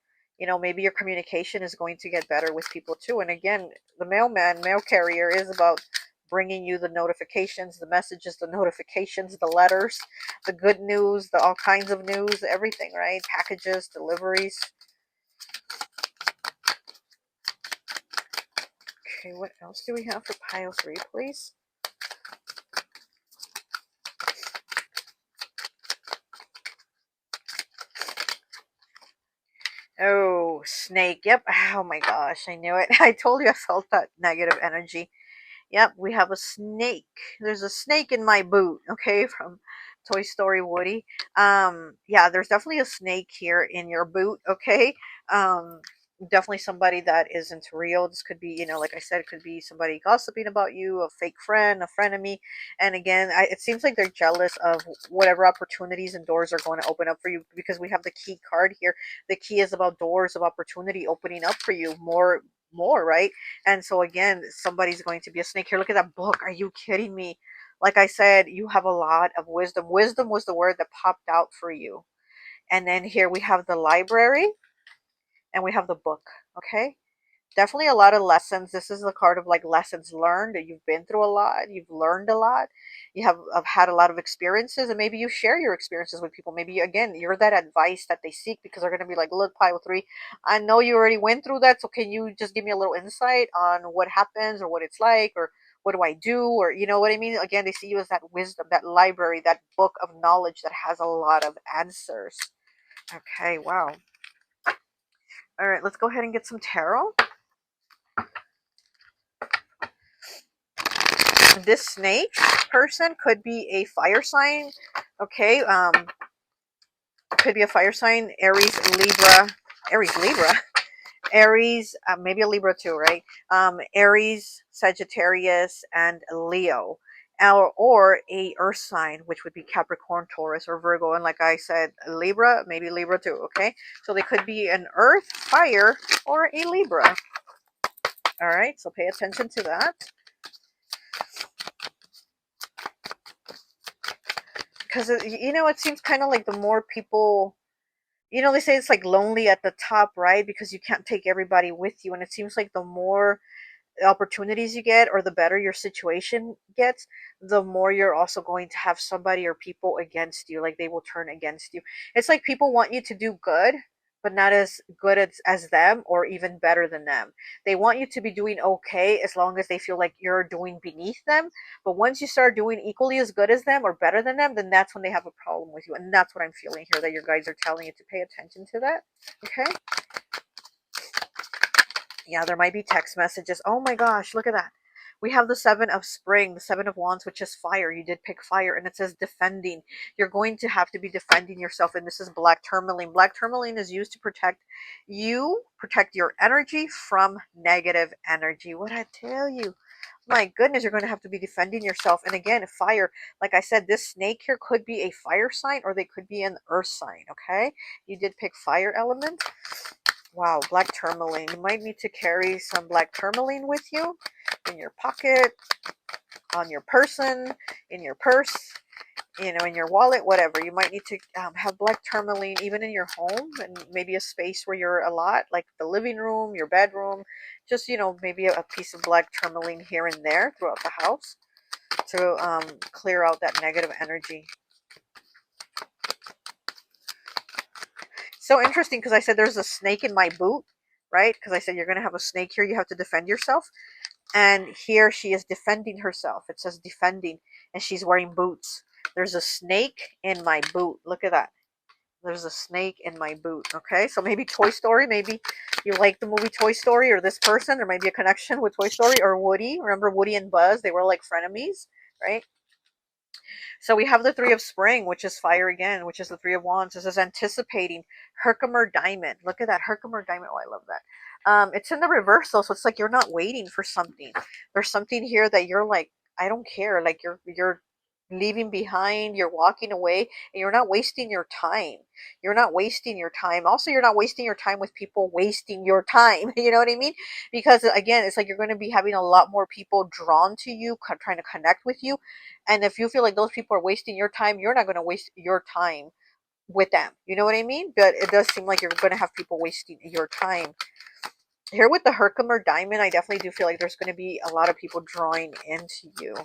Maybe your communication is going to get better with people too. And again, the mail carrier is about bringing you the notifications, the messages, the notifications, the letters, the good news, the all kinds of news, everything, right? Packages, deliveries. Okay, what else do we have for pile 3, please? Oh, snake. Yep. Oh my gosh, I knew it. I told you I felt that negative energy. Yep, we have a snake. There's a snake in my boot, okay, from Toy Story Woody. Yeah, there's definitely a snake here in your boot, okay? Um, Definitely somebody that isn't real. This could be, like I said, it could be somebody gossiping about you, a fake friend, a frenemy. And again, it seems like they're jealous of whatever opportunities and doors are going to open up for you, because we have the key card here. The key is about doors of opportunity opening up for you, more, right? And so again, somebody's going to be a snake here. Look at that book. Are you kidding me? Like I said, you have a lot of wisdom. Wisdom was the word that popped out for you. And then here we have the library and we have the book. Okay, definitely a lot of lessons. This is the card of like lessons learned. You've been through a lot, you've learned a lot, you have had a lot of experiences, and maybe you share your experiences with people. Maybe again, you're that advice that they seek, because they're going to be like, look, pile three, I know you already went through that, so can you just give me a little insight on what happens or what it's like, or what do I do, or you know what I mean? Again, they see you as that wisdom, that library, that book of knowledge that has a lot of answers. Okay, wow. All right, let's go ahead and get some tarot. This snake person could be a fire sign. Okay, could be a fire sign. Aries, maybe a Libra too, right? Aries, Sagittarius, and Leo. Or a earth sign, which would be Capricorn, Taurus, or Virgo. And like I said, Libra, maybe Libra too. Okay, so they could be an earth, fire, or a Libra. All right, so pay attention to that. Because you know, it seems kind of like the more people, you know, they say it's like lonely at the top, right? Because you can't take everybody with you, and it seems like the more opportunities you get, or the better your situation gets, the more you're also going to have somebody or people against you. Like they will turn against you. It's like people want you to do good, but not as good as them, or even better than them. They want you to be doing okay as long as they feel like you're doing beneath them. But once you start doing equally as good as them or better than them, then that's when they have a problem with you. And that's what I'm feeling here, that your guides are telling you to pay attention to that. Okay. Yeah, there might be text messages. Oh my gosh, look at that. We have the Seven of Spring, the Seven of Wands, which is fire. You did pick fire, and it says defending. You're going to have to be defending yourself, and this is black tourmaline. Black tourmaline is used to protect you, protect your energy from negative energy. What I tell you? My goodness, you're going to have to be defending yourself. And again, fire, like I said, this snake here could be a fire sign, or they could be an earth sign, okay? You did pick fire element. Wow, black tourmaline. You might need to carry some black tourmaline with you in your pocket, on your person, in your purse, you know, in your wallet, whatever. You might need to have black tourmaline even in your home, and maybe a space where you're a lot, like the living room, your bedroom. Just, you know, maybe a piece of black tourmaline here and there throughout the house to clear out that negative energy. So interesting, because I said there's a snake in my boot, right? Because I said you're going to have a snake here. You have to defend yourself. And here she is defending herself. It says defending, and she's wearing boots. There's a snake in my boot. Look at that. There's a snake in my boot. Okay, so maybe Toy Story. Maybe you like the movie Toy Story, or this person. There might be a connection with Toy Story or Woody. Remember Woody and Buzz? They were like frenemies, right? So we have the Three of Spring, which is fire again, which is the Three of Wands. This is anticipating. Herkimer Diamond. Look at that. Herkimer Diamond. Oh, I love that. It's in the reversal, so it's like you're not waiting for something. There's something here that you're like, I don't care. Like you're leaving behind, you're walking away, and you're not wasting your time. You're not wasting your time. Also, you're not wasting your time with people wasting your time. You know what I mean? Because again, it's like you're going to be having a lot more people drawn to you, trying to connect with you. And if you feel like those people are wasting your time, you're not going to waste your time with them. You know what I mean? But it does seem like you're going to have people wasting your time. Here with the Herkimer Diamond, I definitely do feel like there's going to be a lot of people drawing into you.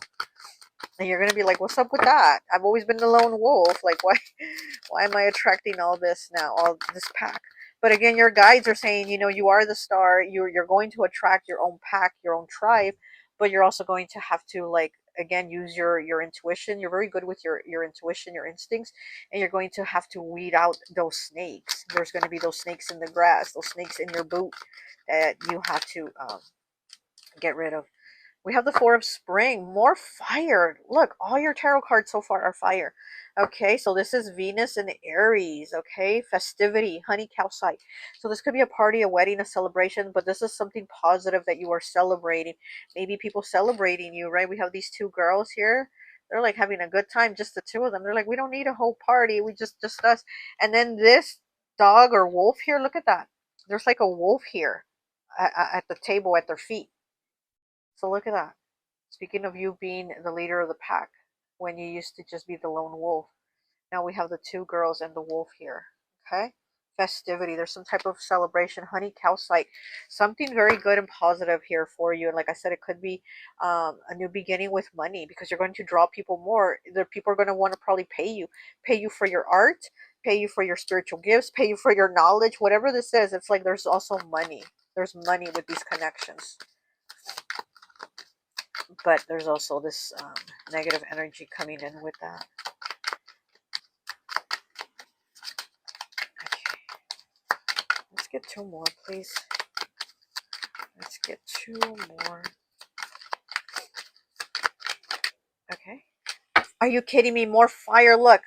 And you're going to be like, what's up with that? I've always been the lone wolf. Like, why am I attracting all this now, all this pack? But again, your guides are saying, you know, you are the star. You're going to attract your own pack, your own tribe, but you're also going to have to, like, again, use your intuition. You're very good with your intuition, your instincts, and you're going to have to weed out those snakes. There's going to be those snakes in the grass, those snakes in your boot that you have to get rid of. We have the Four of Spring, more fire. Look, all your tarot cards so far are fire. Okay, so this is Venus and Aries. Okay, festivity, honey calcite. So this could be a party, a wedding, a celebration, but this is something positive that you are celebrating. Maybe people celebrating you, right? We have these two girls here. They're like having a good time, just the two of them. They're like, we don't need a whole party. We just us. And then this dog or wolf here, look at that. There's like a wolf here. at the table at their feet. So look at that. Speaking of you being the leader of the pack, when you used to just be the lone wolf, now we have the two girls and the wolf here. Okay? Festivity. There's some type of celebration. Honey calcite. Something very good and positive here for you. And like I said, it could be a new beginning with money, because you're going to draw people more. The people are going to want to probably pay you for your art, pay you for your spiritual gifts, pay you for your knowledge, whatever this is. It's like there's also money. There's money with these connections. But there's also this negative energy coming in with that. Okay. Let's get two more, please. Let's get two more. Okay. Are you kidding me? More fire. Look.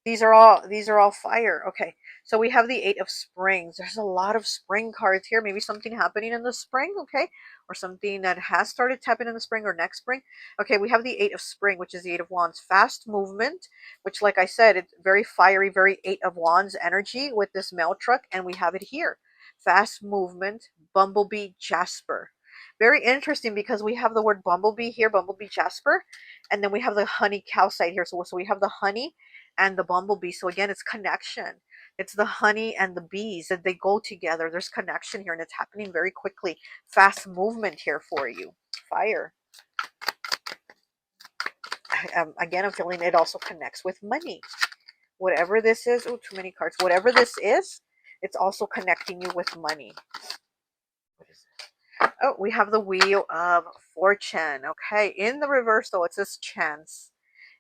These are all fire. Okay. So we have the Eight of Springs. There's a lot of spring cards here. Maybe something happening in the spring, okay? Or something that has started to happen in the spring or next spring. Okay, we have the Eight of Spring, which is the Eight of Wands. Fast movement, which like I said, it's very fiery, very Eight of Wands energy with this mail truck, and we have it here. Fast movement, bumblebee, jasper. Very interesting, because we have the word bumblebee here, bumblebee, jasper, and then we have the honey calcite here. So we have the honey and the bumblebee. So again, it's connection. It's the honey and the bees that they go together. There's connection here, and it's happening very quickly. Fast movement here for you. Fire. Again, I'm feeling it also connects with money. Whatever this is, oh, too many cards. Whatever this is, it's also connecting you with money. What is it? Oh, we have the Wheel of Fortune. Okay, in the reverse though, it says chance,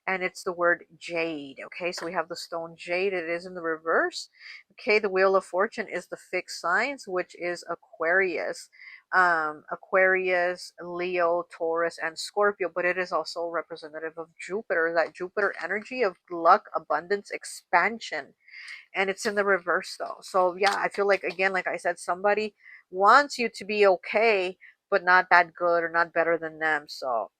and it's the word jade. Okay, so we have the stone jade. It is in the reverse. Okay, the Wheel of Fortune is the fixed signs, which is Aquarius. Aquarius, Leo, Taurus, and Scorpio, but it is also representative of Jupiter, that Jupiter energy of luck, abundance, expansion. And it's in the reverse though. So yeah, I feel like, again, like I said, somebody wants you to be okay, but not that good or not better than them. So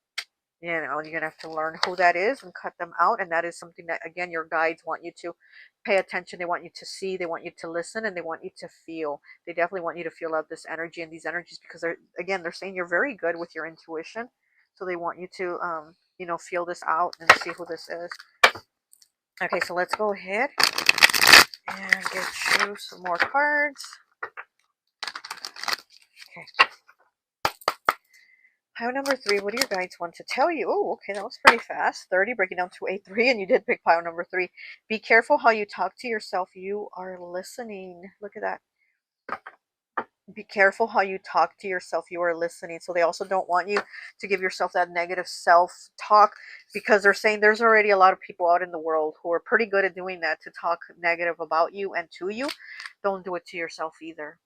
you're gonna have to learn who that is and cut them out. And that is something that, again, your guides want you to pay attention. They want you to see, they want you to listen, and they want you to feel. They definitely want you to feel out this energy and these energies, because they're saying you're very good with your intuition. So they want you to feel this out and see who this is. Okay, so let's go ahead and get you some more cards. Okay. Pile number 3, what do your guides want to tell you? Oh, okay, that was pretty fast. 30, breaking down to a 3, and you did pick pile number 3. Be careful how you talk to yourself. You are listening. Look at that. Be careful how you talk to yourself. You are listening. So they also don't want you to give yourself that negative self-talk, because they're saying there's already a lot of people out in the world who are pretty good at doing that, to talk negative about you and to you. Don't do it to yourself either.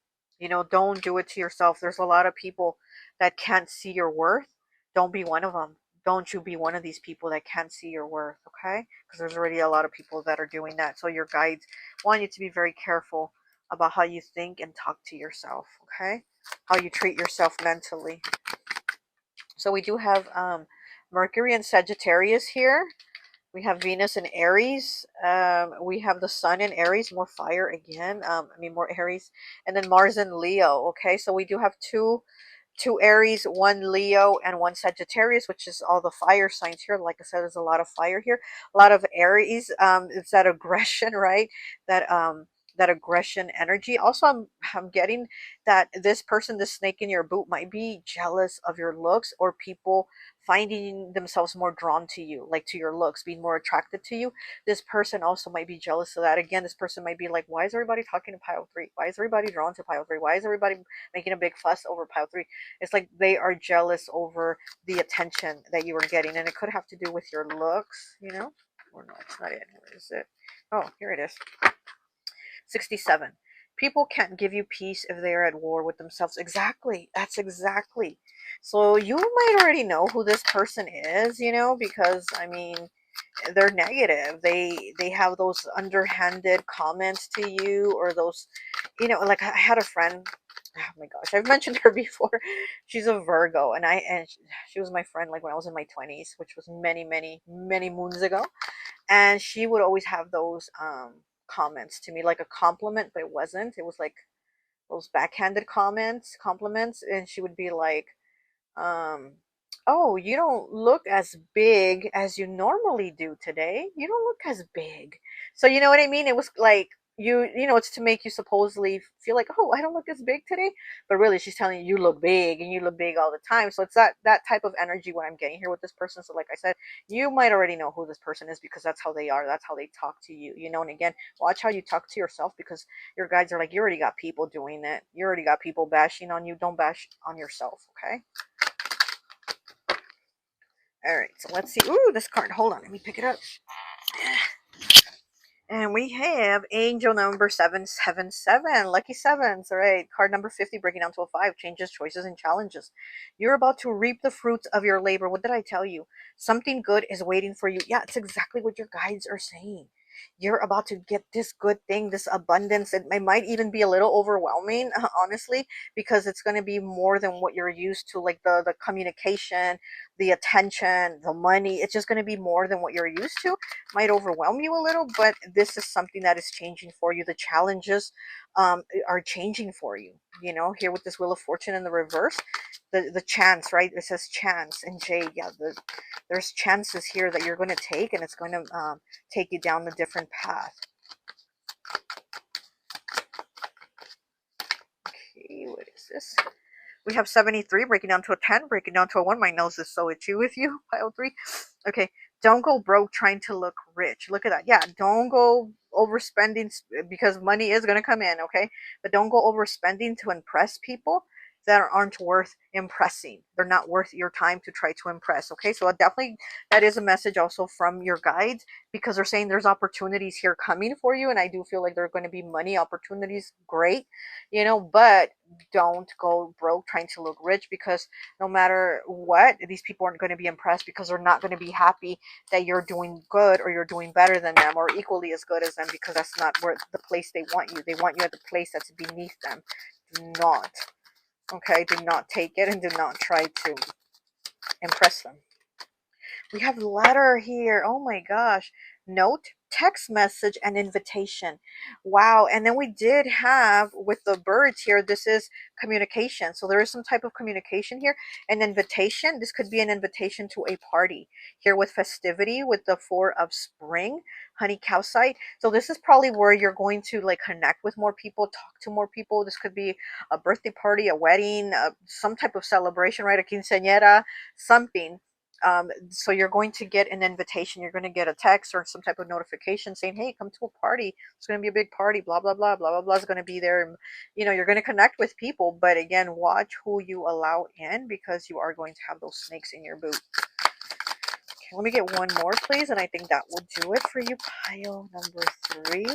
Don't do it to yourself. There's a lot of people that can't see your worth. Don't be one of them. Don't you be one of these people that can't see your worth, okay? Because there's already a lot of people that are doing that. So your guides want you to be very careful about how you think and talk to yourself, okay? How you treat yourself mentally. So we do have Mercury and Sagittarius here. We have Venus in Aries. We have the Sun in Aries, more fire again. More Aries. And then Mars in Leo, okay? So we do have two Aries, one Leo, and one Sagittarius, which is all the fire signs here. Like I said, there's a lot of fire here, a lot of Aries. It's that aggression, right? That aggression energy. Also, I'm getting that this person, this snake in your boot, might be jealous of your looks, or people finding themselves more drawn to you, like to your looks, being more attracted to you. This person also might be jealous of that. Again, this person might be like, why is everybody talking to pile 3? Why is everybody drawn to pile 3? Why is everybody making a big fuss over pile 3? It's like they are jealous over the attention that you are getting, and it could have to do with your looks, or no, it's not it. Where is it? Oh, here it is. 67. People can't give you peace if they are at war with themselves. Exactly. That's exactly. So you might already know who this person is, because they're negative. They have those underhanded comments to you, or those, like I had a friend. Oh my gosh, I've mentioned her before. She's a Virgo, and she was my friend like when I was in my 20s, which was many, many, many moons ago. And she would always have those comments to me, like a compliment, but it wasn't. It was like those backhanded compliments, and she would be like, um, "Oh, you don't look as big as you normally do today. You don't look as big." So you know what I mean? It was like it's to make you supposedly feel like, "Oh, I don't look as big today," but really she's telling you you look big and you look big all the time. So it's that type of energy what I'm getting here with this person. So like I said, you might already know who this person is because that's how they are. That's how they talk to you. You know, and again, watch how you talk to yourself because your guides are like, you already got people doing it. You already got people bashing on you. Don't bash on yourself, okay? All right, so let's see. Ooh, this card. Hold on, let me pick it up. And we have angel number 777, lucky sevens. All right, card number 50, breaking down to a 5, changes, choices, and challenges. You're about to reap the fruits of your labor. What did I tell you? Something good is waiting for you. Yeah, it's exactly what your guides are saying. You're about to get this good thing, this abundance. It might even be a little overwhelming, honestly, because it's going to be more than what you're used to, like the communication, the attention, the money. It's just going to be more than what you're used to. Might overwhelm you a little, but this is something that is changing for you. The challenges are changing for you. You know, here with this Wheel of Fortune in the reverse, the chance, right? It says chance and J. Yeah, there's chances here that you're going to take, and it's going to take you down a different path. Okay, what is this? We have 73 breaking down to a 10, breaking down to a 1. My nose is so itchy with you. Pile 3. Okay, don't go broke trying to look rich. Look at that. Yeah, don't go overspending because money is going to come in, okay? But don't go overspending to impress people that aren't worth impressing. They're not worth your time to try to impress, okay? So definitely that is a message also from your guides because they're saying there's opportunities here coming for you, and I do feel like there are going to be money opportunities. Great, but don't go broke trying to look rich because no matter what, these people aren't going to be impressed because they're not going to be happy that you're doing good or you're doing better than them or equally as good as them, because that's not where the place they want you. They want you at the place that's beneath them. Do not, okay? Do not take it and do not try to impress them. We have letter here. Oh my gosh. Note, text message, and invitation. Wow. And then we did have with the birds here, this is communication. So there is some type of communication here. An invitation. This could be an invitation to a party. Here with festivity with the 4 of spring, honey cow site. So this is probably where you're going to like connect with more people, talk to more people. This could be a birthday party, a wedding, some type of celebration, right? A quinceañera, something. So you're going to get an invitation. You're going to get a text or some type of notification saying, hey, come to a party. It's going to be a big party, blah, blah, blah, blah, blah, blah is going to be there. And, you're going to connect with people. But again, watch who you allow in because you are going to have those snakes in your boot. Okay, let me get one more, please. And I think that will do it for you, pile number 3.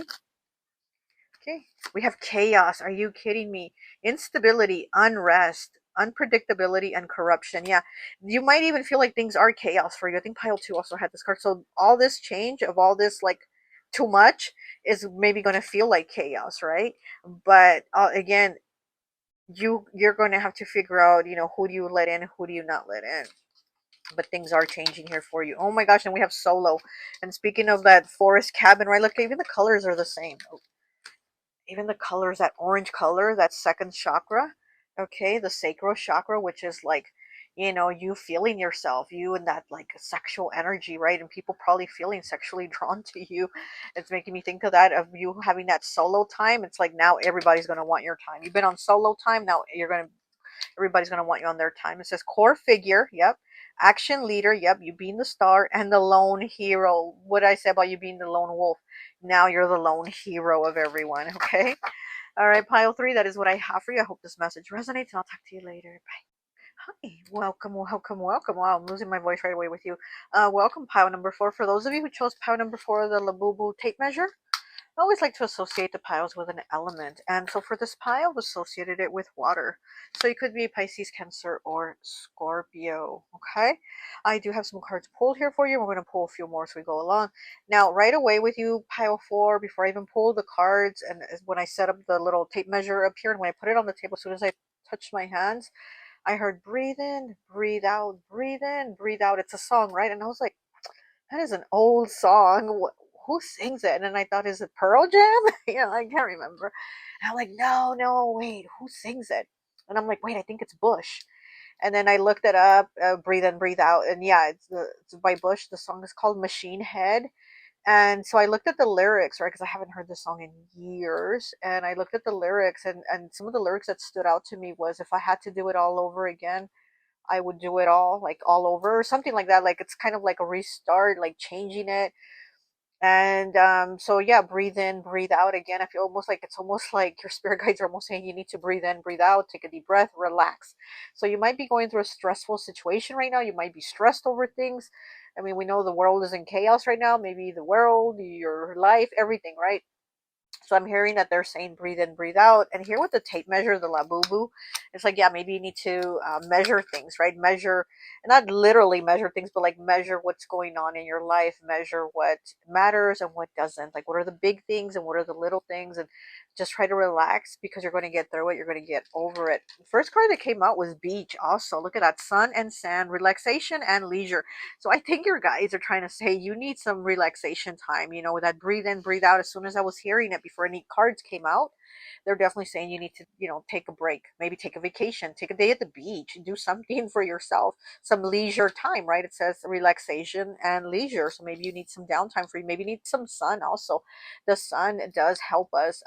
Okay, we have chaos. Are you kidding me? Instability, unrest, unpredictability, and corruption. Yeah, you might even feel like things are chaos for you. I think pile 2 also had this card. So all this change of all this, like, too much is maybe going to feel like chaos, right? But again, you're going to have to figure out, who do you let in, who do you not let in. But things are changing here for you. Oh my gosh, and we have solo. And speaking of that forest cabin, right? Look, even the colors are the same. Even the colors, that orange color, that second chakra, okay, the sacral chakra, which is like, you feeling yourself, you and that like sexual energy, right? And people probably feeling sexually drawn to you. It's making me think of that, of you having that solo time. It's like now everybody's going to want your time. You've been on solo time, now everybody's going to want you on their time. It says core figure, yep. Action leader, yep, you being the star, and the lone hero. What did I say about you being the lone wolf? Now you're the lone hero of everyone, okay? All right, pile 3, that is what I have for you. I hope this message resonates, and I'll talk to you later. Bye. Hi, welcome, welcome, welcome. Wow, I'm losing my voice right away with you. Welcome, pile number 4. For those of you who chose pile number 4, the Labubu tape measure, I always like to associate the piles with an element. And so for this pile, I've associated it with water. So you could be Pisces, Cancer, or Scorpio. Okay? I do have some cards pulled here for you. We're going to pull a few more as we go along. Now, right away with you, pile 4, before I even pull the cards, and when I set up the little tape measure up here, and when I put it on the table, as soon as I touched my hands, I heard breathe in, breathe out, breathe in, breathe out. It's a song, right? And I was like, that is an old song. who sings it? And then I thought, is it Pearl Jam? I can't remember. And I'm like, no, no, wait, who sings it? And I'm like, wait, I think it's Bush. And then I looked it up, Breathe In, Breathe Out, and yeah, it's by Bush. The song is called Machine Head. And so I looked at the lyrics, right? Because I haven't heard this song in years. And I looked at the lyrics, and some of the lyrics that stood out to me was, if I had to do it all over again, I would do it all, like all over, or something like that. Like it's kind of like a restart, like changing it. And so yeah, breathe in, breathe out again. I feel almost like it's almost like your spirit guides are almost saying you need to breathe in, breathe out, take a deep breath, relax. So you might be going through a stressful situation right now. You might be stressed over things. I mean, we know the world is in chaos right now. Maybe the world, your life, everything, right? So I'm hearing that they're saying breathe in, breathe out. And here with the tape measure, the labubu, it's like, yeah, maybe you need to measure things, right? Measure, not literally measure things, but like measure what's going on in your life, measure what matters and what doesn't. Like, what are the big things and what are the little things? And just try to relax, because you're going to get through it. You're going to get over it. The first card that came out was beach. Also, look at that, sun and sand, relaxation and leisure. So I think your guides are trying to say you need some relaxation time, with that breathe in, breathe out. As soon as I was hearing it before any cards came out, they're definitely saying you need to, take a break, maybe take a vacation, take a day at the beach, do something for yourself, some leisure time, right? It says relaxation and leisure. So maybe you need some downtime for you. Maybe you need some sun also. The sun does help us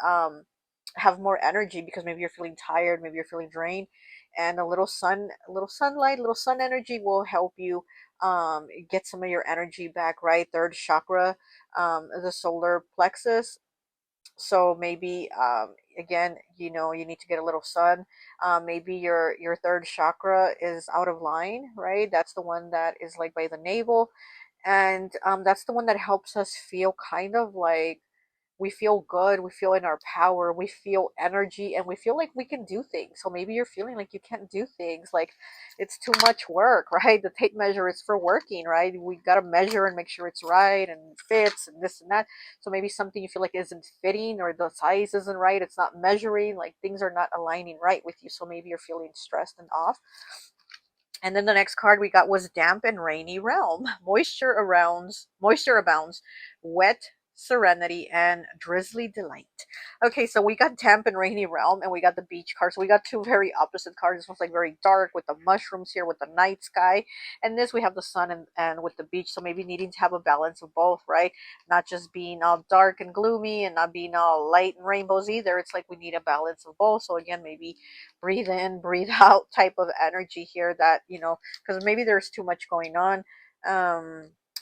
have more energy, because maybe you're feeling tired, maybe you're feeling drained, and a little sunlight, a little sun energy will help you get some of your energy back, right? Third chakra, the solar plexus. So maybe again, you need to get a little sun. Maybe your third chakra is out of line, right? That's the one that is like by the navel, and that's the one that helps us feel kind of like we feel good, we feel in our power, we feel energy, and we feel like we can do things. So maybe you're feeling like you can't do things, like it's too much work, right? The tape measure is for working, right? We got to measure and make sure it's right and fits and this and that. So maybe something you feel like isn't fitting, or the size isn't right, it's not measuring, like things are not aligning right with you. So maybe you're feeling stressed and off. And then the next card we got was damp and rainy realm. Moisture abounds, wet serenity and drizzly delight. Okay, so we got damp and rainy realm, and we got the beach card. So we got two very opposite cards. This one's like very dark with the mushrooms here with the night sky. And this we have the sun and with the beach. So maybe needing to have a balance of both, right? Not just being all dark and gloomy and not being all light and rainbows either. It's like we need a balance of both. So again, maybe breathe in, breathe out type of energy here, that, because maybe there's too much going on.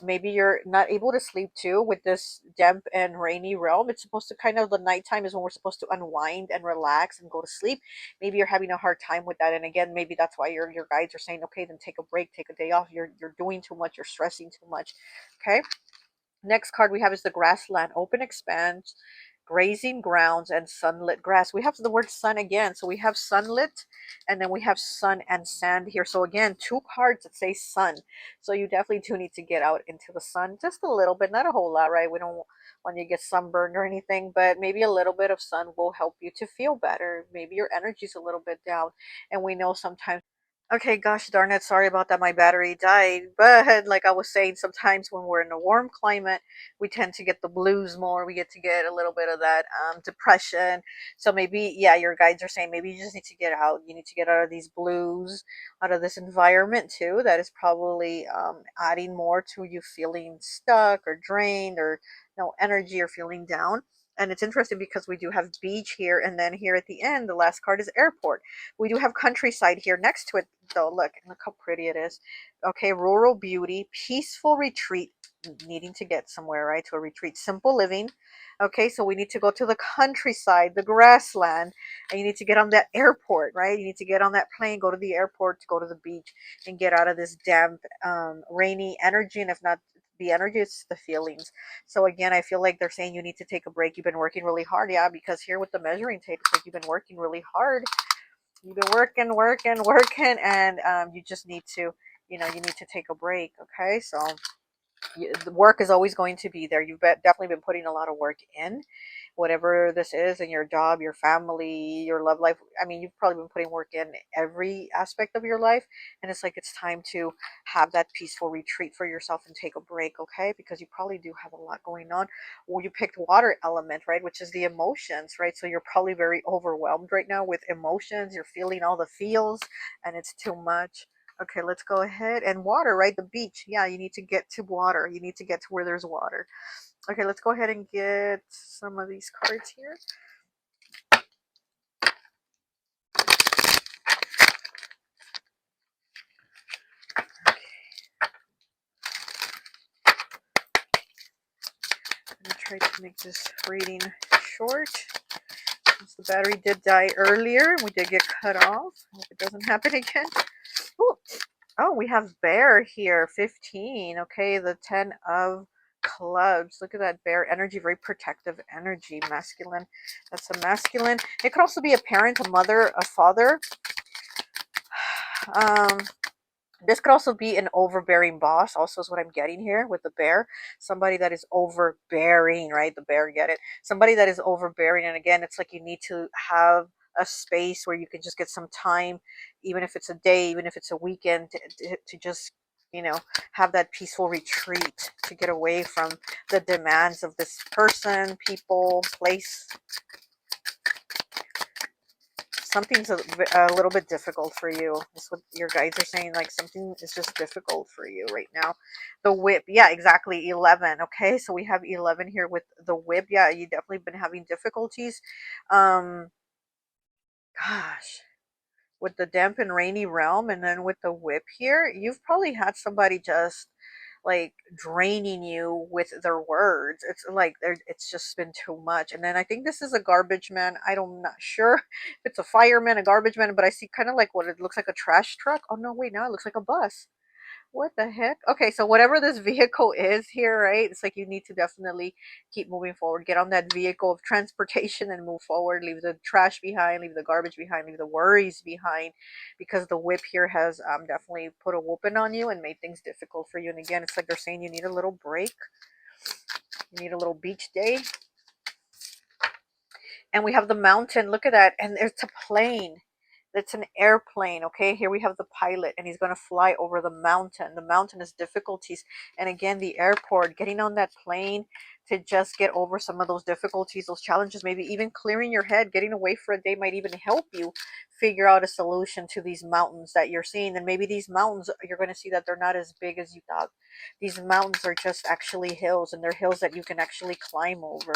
Maybe you're not able to sleep too with this damp and rainy realm. It's supposed to kind of, the nighttime is when we're supposed to unwind and relax and go to sleep. Maybe you're having a hard time with that. And again, maybe that's why your guides are saying, okay, then take a break, take a day off. You're doing too much, you're stressing too much. Okay. Next card we have is the grassland, open expanse, grazing grounds, and sunlit grass. We have the word sun again. So we have sunlit, and then we have sun and sand here. So again, two cards that say sun. So you definitely do need to get out into the sun just a little bit, not a whole lot, right? We don't want you to get sunburned or anything, but maybe a little bit of sun will help you to feel better. Maybe your energy's a little bit down. And we know sometimes. Okay, gosh darn it. Sorry about that. My battery died. But like I was saying, sometimes when we're in a warm climate, we tend to get the blues more. We get to get a little bit of that depression. So maybe, yeah, your guides are saying maybe you just need to get out. You need to get out of these blues, out of this environment too. That is probably adding more to you feeling stuck or drained or no energy or feeling down. And it's interesting because we do have beach here, and then here at the end, the last card is airport. We do have countryside here next to it, though. Look how pretty it is. Okay, rural beauty, peaceful retreat, needing to get somewhere, right? To a retreat, simple living. Okay, so we need to go to the countryside, the grassland, and you need to get on that airport, right? You need to get on that plane, go to the airport, to go to the beach, and get out of this damp, rainy energy. And if not the energy, it's the feelings. So again, I feel like they're saying you need to take a break. You've been working really hard, yeah, because here with the measuring tape, it's like you've been working really hard. You've been working, and you just need to, you need to take a break. Okay, so The work is always going to be there. You've definitely been putting a lot of work in, whatever this is, in your job, your family, your love life. I mean, you've probably been putting work in every aspect of your life, and it's like it's time to have that peaceful retreat for yourself and take a break, okay? Because you probably do have a lot going on. Well, you picked water element, right, which is the emotions, right? So you're probably very overwhelmed right now with emotions. You're feeling all the feels, and it's too much. Okay, let's go ahead. And water, right? The beach. Yeah, you need to get to water. You need to get to where there's water. Okay, let's go ahead and get some of these cards here. I'm going to try to make this reading short. Since the battery did die earlier, we did get cut off. I hope it doesn't happen again. Ooh. Oh, we have bear here, 15. Okay, the 10 of clubs. Look at that bear energy, very protective energy, masculine. That's a masculine. It could also be a parent, a mother, a father. Um, this could also be an overbearing boss, also is what I'm getting here with the bear. Somebody that is overbearing, right? The bear, get it? Somebody that is overbearing. And again, it's like you need to have a space where you can just get some time, even if it's a day, even if it's a weekend, to just, you know, have that peaceful retreat to get away from the demands of this person, people, place. Something's a little bit difficult for you. That's what your guides are saying. Like something is just difficult for you right now. The whip. Yeah, exactly. 11. Okay. So we have 11 here with the whip. Yeah, you definitely been having difficulties. Um, gosh, with the damp and rainy realm, and then with the whip here, you've probably had somebody just like draining you with their words. It's like it's just been too much. And then I think this is a garbage man. I'm not sure if it's a fireman, a garbage man, but I see kind of like what it looks like, a trash truck. Oh no, wait, now it looks like a bus. What the heck? Okay, so whatever this vehicle is here, right? It's like you need to definitely keep moving forward. Get on that vehicle of transportation and move forward. Leave the trash behind, leave the garbage behind, leave the worries behind, because the whip here has definitely put a whooping on you and made things difficult for you. And again, it's like they're saying you need a little break. You need a little beach day. And we have the mountain. Look at that. And it's a plane. It's an airplane. Okay, here we have the pilot, and he's going to fly over the mountain. The mountain is difficulties. And again, the airport, getting on that plane to just get over some of those difficulties, those challenges. Maybe even clearing your head, getting away for a day might even help you figure out a solution to these mountains that you're seeing. And maybe these mountains, you're going to see that they're not as big as you thought. These mountains are just actually hills, and they're hills that you can actually climb over.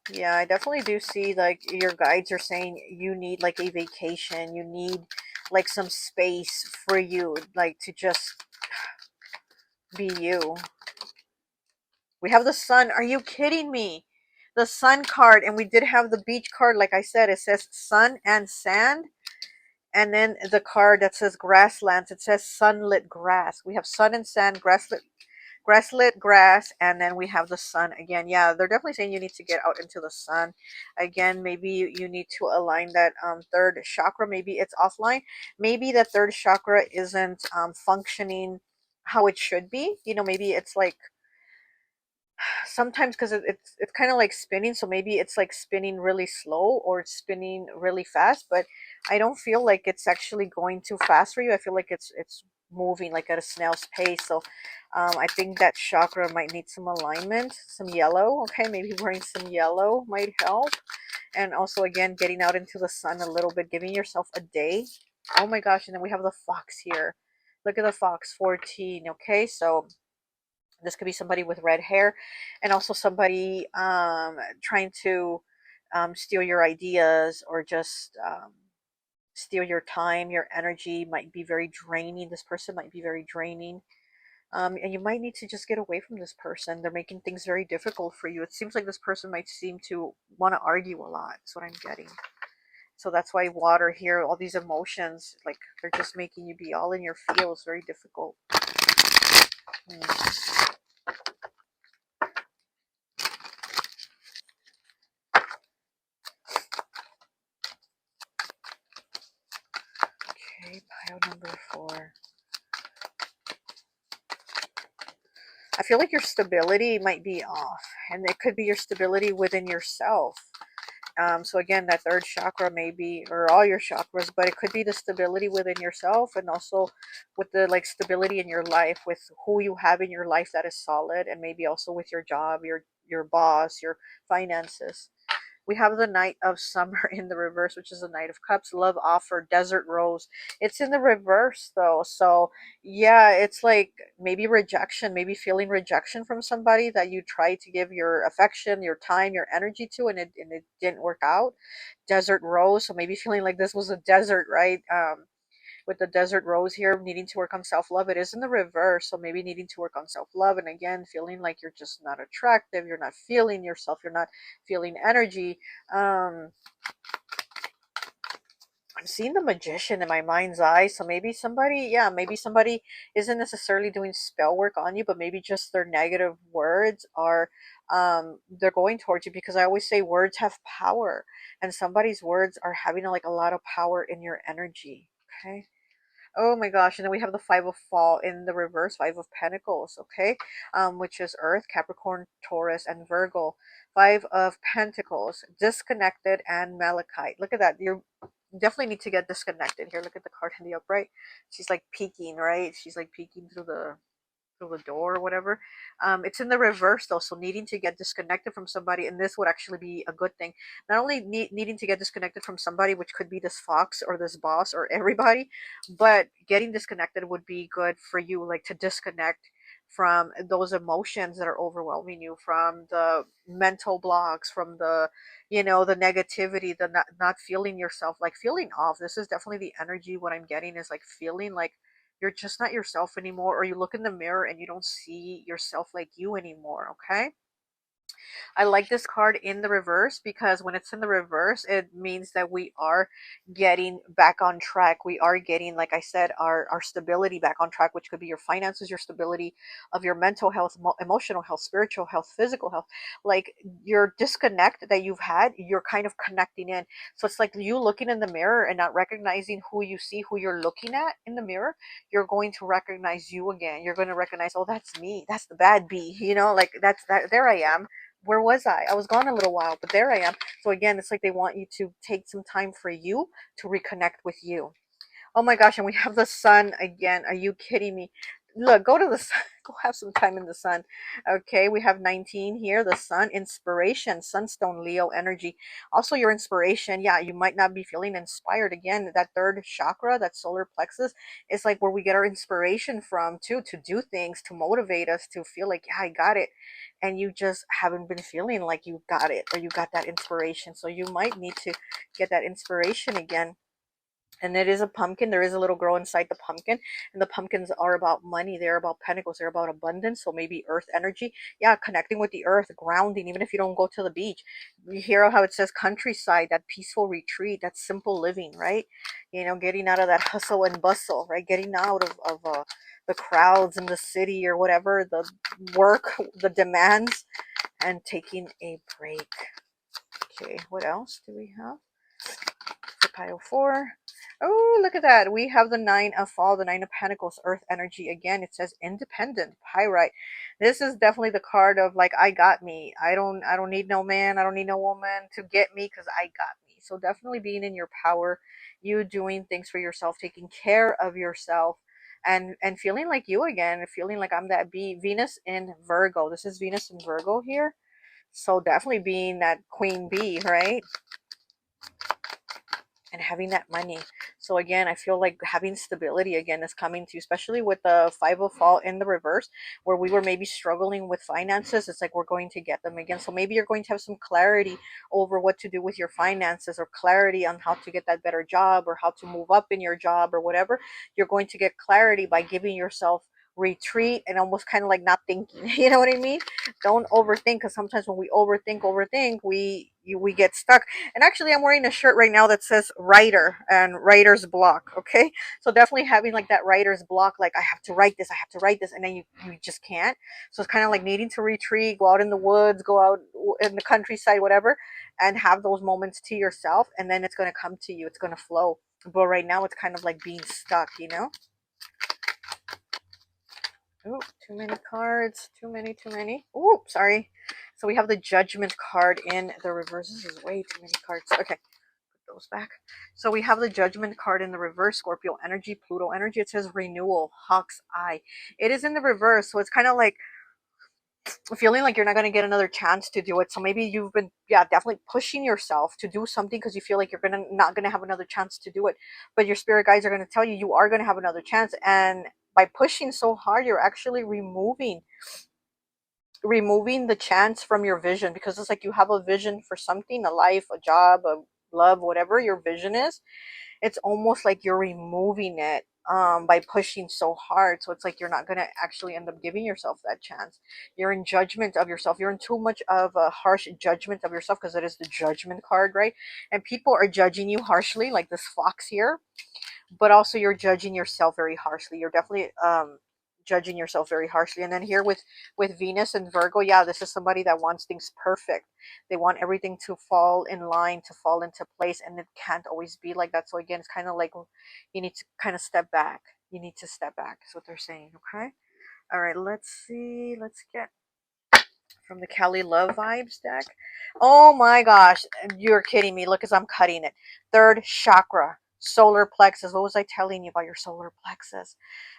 Yeah, I definitely do see like your guides are saying you need like a vacation. You need like some space for you, like to just be you. We have the sun. Are you kidding me? The sun card, and we did have the beach card. Like I said, it says sun and sand. And then the card that says grasslands, it says sunlit grass. We have sun and sand, grasslit grass, and then we have the sun again. Yeah, they're definitely saying you need to get out into the sun again. Maybe you need to align that third chakra. Maybe it's offline. Maybe the third chakra isn't functioning how it should be. You know, maybe it's like sometimes because it's kind of like spinning, so maybe it's like spinning really slow or it's spinning really fast, but I don't feel like it's actually going too fast for you. I feel like it's moving like at a snail's pace. So I think that chakra might need some alignment, some yellow. Okay, maybe wearing some yellow might help. And also again, getting out into the sun a little bit, giving yourself a day. Oh my gosh. And then we have the fox here. Look at the fox, 14. Okay, so this could be somebody with red hair, and also somebody trying to steal your ideas, or just steal your time, your energy. Might be very draining. This person might be very draining. And you might need to just get away from this person. They're making things very difficult for you. It seems like this person might seem to want to argue a lot. That's what I'm getting. So that's why water here, all these emotions, like they're just making you be all in your feels, very difficult. Hmm. Okay, pile number I feel like your stability might be off, and it could be your stability within yourself. So again, that third chakra may be, or all your chakras, but it could be the stability within yourself, and also with the like stability in your life, with who you have in your life that is solid, and maybe also with your job, your boss, your finances. We have the Knight of Summer in the reverse, which is the Knight of Cups, Love Offer, Desert Rose. It's in the reverse though. So yeah, it's like maybe rejection, maybe feeling rejection from somebody that you tried to give your affection, your time, your energy to, and it didn't work out. Desert Rose. So maybe feeling like this was a desert, right? With the desert rose here, needing to work on self-love. It is in the reverse, so maybe needing to work on self-love, and again feeling like you're just not attractive, you're not feeling yourself, you're not feeling energy. I'm seeing the Magician in my mind's eye, so maybe somebody, yeah, maybe somebody isn't necessarily doing spell work on you, but maybe just their negative words are they're going towards you, because I always say words have power, and somebody's words are having like a lot of power in your energy. Okay. Oh my gosh. And then we have the Five of Fall in the reverse, Five of Pentacles, okay? Which is Earth, Capricorn, Taurus, and Virgo. Five of Pentacles, disconnected, and Malachite. Look at that. You definitely need to get disconnected here. Look at the card in the upright. She's like peeking, right? She's like peeking through the door or whatever. It's in the reverse though, so needing to get disconnected from somebody, and this would actually be a good thing. Not only needing to get disconnected from somebody, which could be this fox or this boss or everybody, but getting disconnected would be good for you, like to disconnect from those emotions that are overwhelming you, from the mental blocks, from the the negativity, the not feeling yourself, like feeling off. This is definitely the energy. What I'm getting is like feeling like you're just not yourself anymore, or you look in the mirror and you don't see yourself like you anymore. Okay. I like this card in the reverse, because when it's in the reverse, it means that we are getting back on track. We are getting, like I said, our stability back on track, which could be your finances, your stability of your mental health, emotional health, spiritual health, physical health. Like your disconnect that you've had, you're kind of connecting in. So it's like you looking in the mirror and not recognizing who you see, who you're looking at in the mirror. You're going to recognize you again. You're going to recognize, oh, that's me. That's the bad bee. Like that's that. There I am. Where was I? I was gone a little while, but there I am. So again, it's like they want you to take some time for you to reconnect with you. Oh my gosh, and we have the sun again. Are you kidding me? Look, go to the sun. Go have some time in the sun. Okay, we have 19 here. The sun, inspiration, sunstone, Leo energy. Also, your inspiration. Yeah, you might not be feeling inspired. Again, that third chakra, that solar plexus, is like where we get our inspiration from too, to do things, to motivate us, to feel like, yeah, I got it. And you just haven't been feeling like you got it, or you got that inspiration. So you might need to get that inspiration again. And it is a pumpkin. There is a little girl inside the pumpkin, and the pumpkins are about money. They're about pentacles. They're about abundance. So maybe earth energy. Yeah, connecting with the earth, grounding. Even if you don't go to the beach, you hear how it says countryside, that peaceful retreat, that simple living, right? Getting out of that hustle and bustle, right? Getting out of the crowds in the city, or whatever, the work, the demands, and taking a break. Okay, what else do we have for pile four? Oh, look at that. We have the Nine of Fall, the Nine of Pentacles, Earth energy. Again, it says independent, pyrite. This is definitely the card of like, I got me. I don't need no man. I don't need no woman to get me, because I got me. So definitely being in your power, you doing things for yourself, taking care of yourself, and feeling like you again, feeling like I'm that bee. Venus in Virgo. This is Venus in Virgo here. So definitely being that queen bee, right? And having that money. So again, I feel like having stability again is coming to you, especially with the Five of Fall in the reverse, where we were maybe struggling with finances. It's like we're going to get them again. So maybe you're going to have some clarity over what to do with your finances, or clarity on how to get that better job, or how to move up in your job, or whatever. You're going to get clarity by giving yourself retreat, and almost kind of like not thinking. You know what I mean? Don't overthink, because sometimes when we overthink, we get stuck. And actually, I'm wearing a shirt right now that says writer and writer's block. Okay. So definitely having like that writer's block, like I have to write this, I have to write this. And then you just can't. So it's kind of like needing to retreat, go out in the woods, go out in the countryside, whatever, and have those moments to yourself. And then it's going to come to you. It's going to flow. But right now it's kind of like being stuck, Oh, too many cards. Too many, too many. Oh, sorry. So we have the Judgment card in the reverse. This is way too many cards. Okay, put those back. So we have the Judgment card in the reverse. Scorpio energy, Pluto energy. It says renewal, Hawk's eye. It is in the reverse. So it's kind of like feeling like you're not going to get another chance to do it. So maybe you've been, yeah, definitely pushing yourself to do something because you feel like you're not going to have another chance to do it. But your spirit guides are going to tell you you are going to have another chance. And by pushing so hard, you're actually removing the chance from your vision, because it's like you have a vision for something, a life, a job, a love, whatever your vision is. It's almost like you're removing it by pushing so hard. So it's like you're not going to actually end up giving yourself that chance. You're in judgment of yourself. You're in too much of a harsh judgment of yourself, because it is the Judgment card, right? And people are judging you harshly, like this fox here, but also you're judging yourself very harshly. You're definitely judging yourself very harshly. And then here with Venus and Virgo, yeah, this is somebody that wants things perfect. They want everything to fall in line, to fall into place, and it can't always be like that. So again, it's kind of like you need to kind of step back. You need to step back is what they're saying. Okay, all right, let's see. Let's get from the Kelly Love Vibes deck. Oh my gosh, you're kidding me. Look as I'm cutting it. Third chakra, solar plexus. What was I telling you about your solar plexus?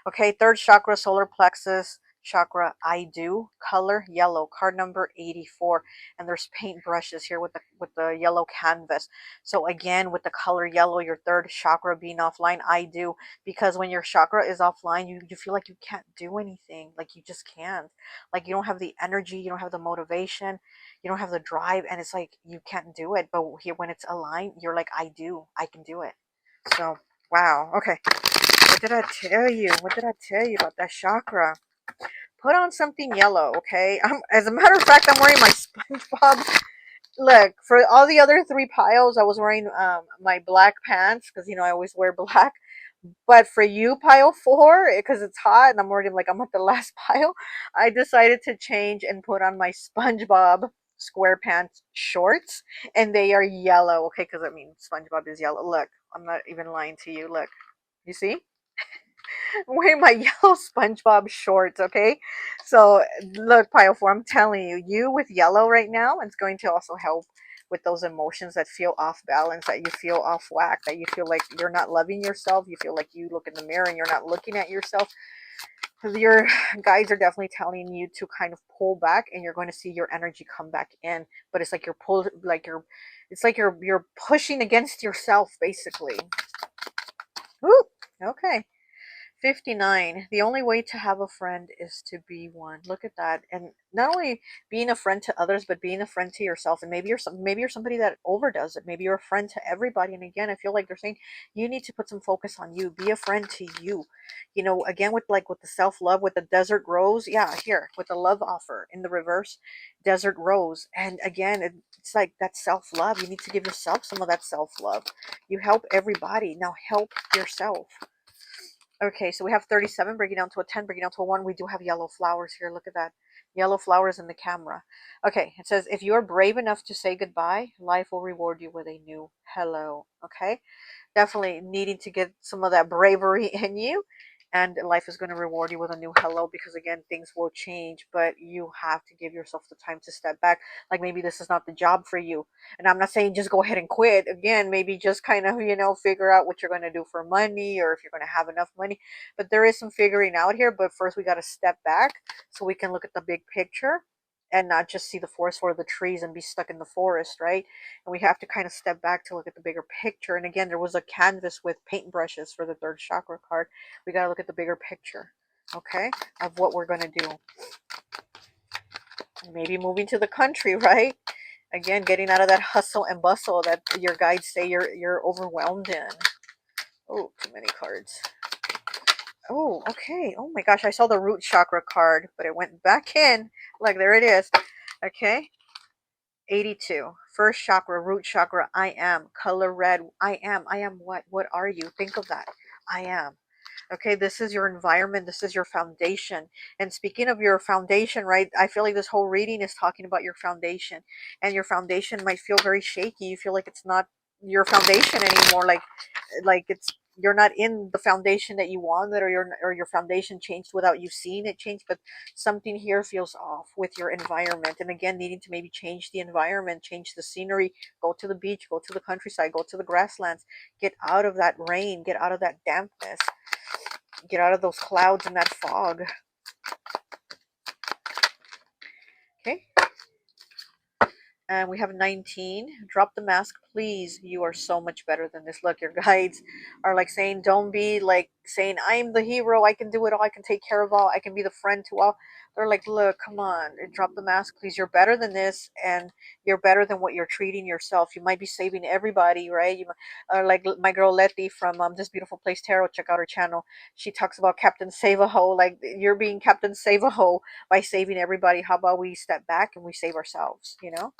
Okay, third chakra, solar plexus chakra, I do. Color yellow, card number 84. And there's paint brushes here with the yellow canvas. So again, with the color yellow, your third chakra being offline, I do. Because when your chakra is offline, you feel like you can't do anything. Like you just can't. Like you don't have the energy, you don't have the motivation, you don't have the drive, and it's like you can't do it. But here, when it's aligned, you're like, I do, I can do it. So wow. Okay, what did I tell you? What did I tell you about that chakra? Put on something yellow. Okay, as a matter of fact, I'm wearing my SpongeBob. Look, for all the other three piles, I was wearing my black pants, because I always wear black. But for you, pile four, because it's hot and I'm already like I'm at the last pile, I decided to change and put on my SpongeBob SquarePants shorts, and they are yellow. Okay, because I mean SpongeBob is yellow. Look, I'm not even lying to you. Look, you see? I'm wearing my yellow SpongeBob shorts. Okay, so look, pile four, I'm telling you, you with yellow right now, it's going to also help with those emotions that feel off balance, that you feel off whack, that you feel like you're not loving yourself, you feel like you look in the mirror and you're not looking at yourself. Your guides are definitely telling you to kind of pull back, and you're going to see your energy come back in. But it's like you're pushing against yourself, basically. Ooh, okay. 59. The only way to have a friend is to be one. Look at that. And not only being a friend to others, but being a friend to yourself. And maybe you're somebody that overdoes it. Maybe you're a friend to everybody. And again, I feel like they're saying you need to put some focus on you. Be a friend to you. Again, with the self-love, with the desert rose. Yeah, here with the love offer in the reverse, desert rose. And again, it's like that self-love. You need to give yourself some of that self-love. You help everybody. Now help yourself. Okay, so we have 37 breaking down to a 10, breaking down to a 1. We do have yellow flowers here. Look at that. Yellow flowers in the camera. Okay, it says, if you are brave enough to say goodbye, life will reward you with a new hello. Okay, definitely needing to get some of that bravery in you, and life is going to reward you with a new hello, because again, things will change, but you have to give yourself the time to step back. Like maybe this is not the job for you, and I'm not saying just go ahead and quit. Again, maybe just kind of figure out what you're going to do for money, or if you're going to have enough money. But there is some figuring out here. But first we got to step back so we can look at the big picture and not just see the forest for the trees and be stuck in the forest, right? And we have to kind of step back to look at the bigger picture. And again, there was a canvas with paintbrushes for the third chakra card. We got to look at the bigger picture, okay, of what we're going to do. Maybe moving to the country, right? Again, getting out of that hustle and bustle that your guides say you're overwhelmed in. Oh, too many cards. Oh, okay. Oh my gosh, I saw the root chakra card, but it went back in. Like, there it is. Okay. 82. First chakra, root chakra, I am. Color red, I am. I am what? What are you? Think of that. I am. Okay, this is your environment. This is your foundation. And speaking of your foundation, right, I feel like this whole reading is talking about your foundation. And your foundation might feel very shaky. You feel like it's not your foundation anymore. Like it's, you're not in the foundation that you wanted, or your foundation changed without you seeing it change. But something here feels off with your environment, and again, needing to maybe change the environment, change the scenery, go to the beach, go to the countryside, go to the grasslands, get out of that rain, get out of that dampness, get out of those clouds and that fog. Okay. And we have 19. Drop the mask, please. You are so much better than this. Look, your guides are like saying, don't be like saying, I'm the hero. I can do it all. I can take care of all. I can be the friend to all. They're like, look, come on. Drop the mask, please. You're better than this. And you're better than what you're treating yourself. You might be saving everybody, right? Like my girl Letty from This Beautiful Place Tarot. Check out her channel. She talks about Captain Save-A-Ho. Like, you're being Captain Save-A-Ho by saving everybody. How about we step back and we save ourselves, you know?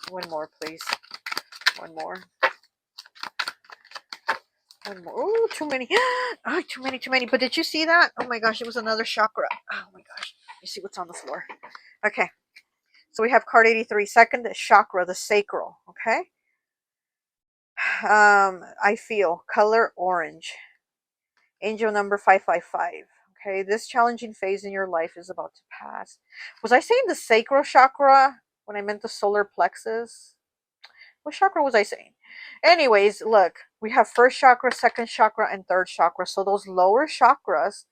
One more, please. One more. One more. Oh, too many. Oh, too many, too many. But did you see that? Oh my gosh, it was another chakra. Oh my gosh. You see what's on the floor. Okay. So we have card 83. Second chakra, the sacral. Okay. I feel color orange. Angel number 555. Okay. This challenging phase in your life is about to pass. Was I saying the sacral chakra when I meant the solar plexus? What chakra was I saying? Anyways, look, we have first chakra, second chakra, and third chakra. So those lower chakras,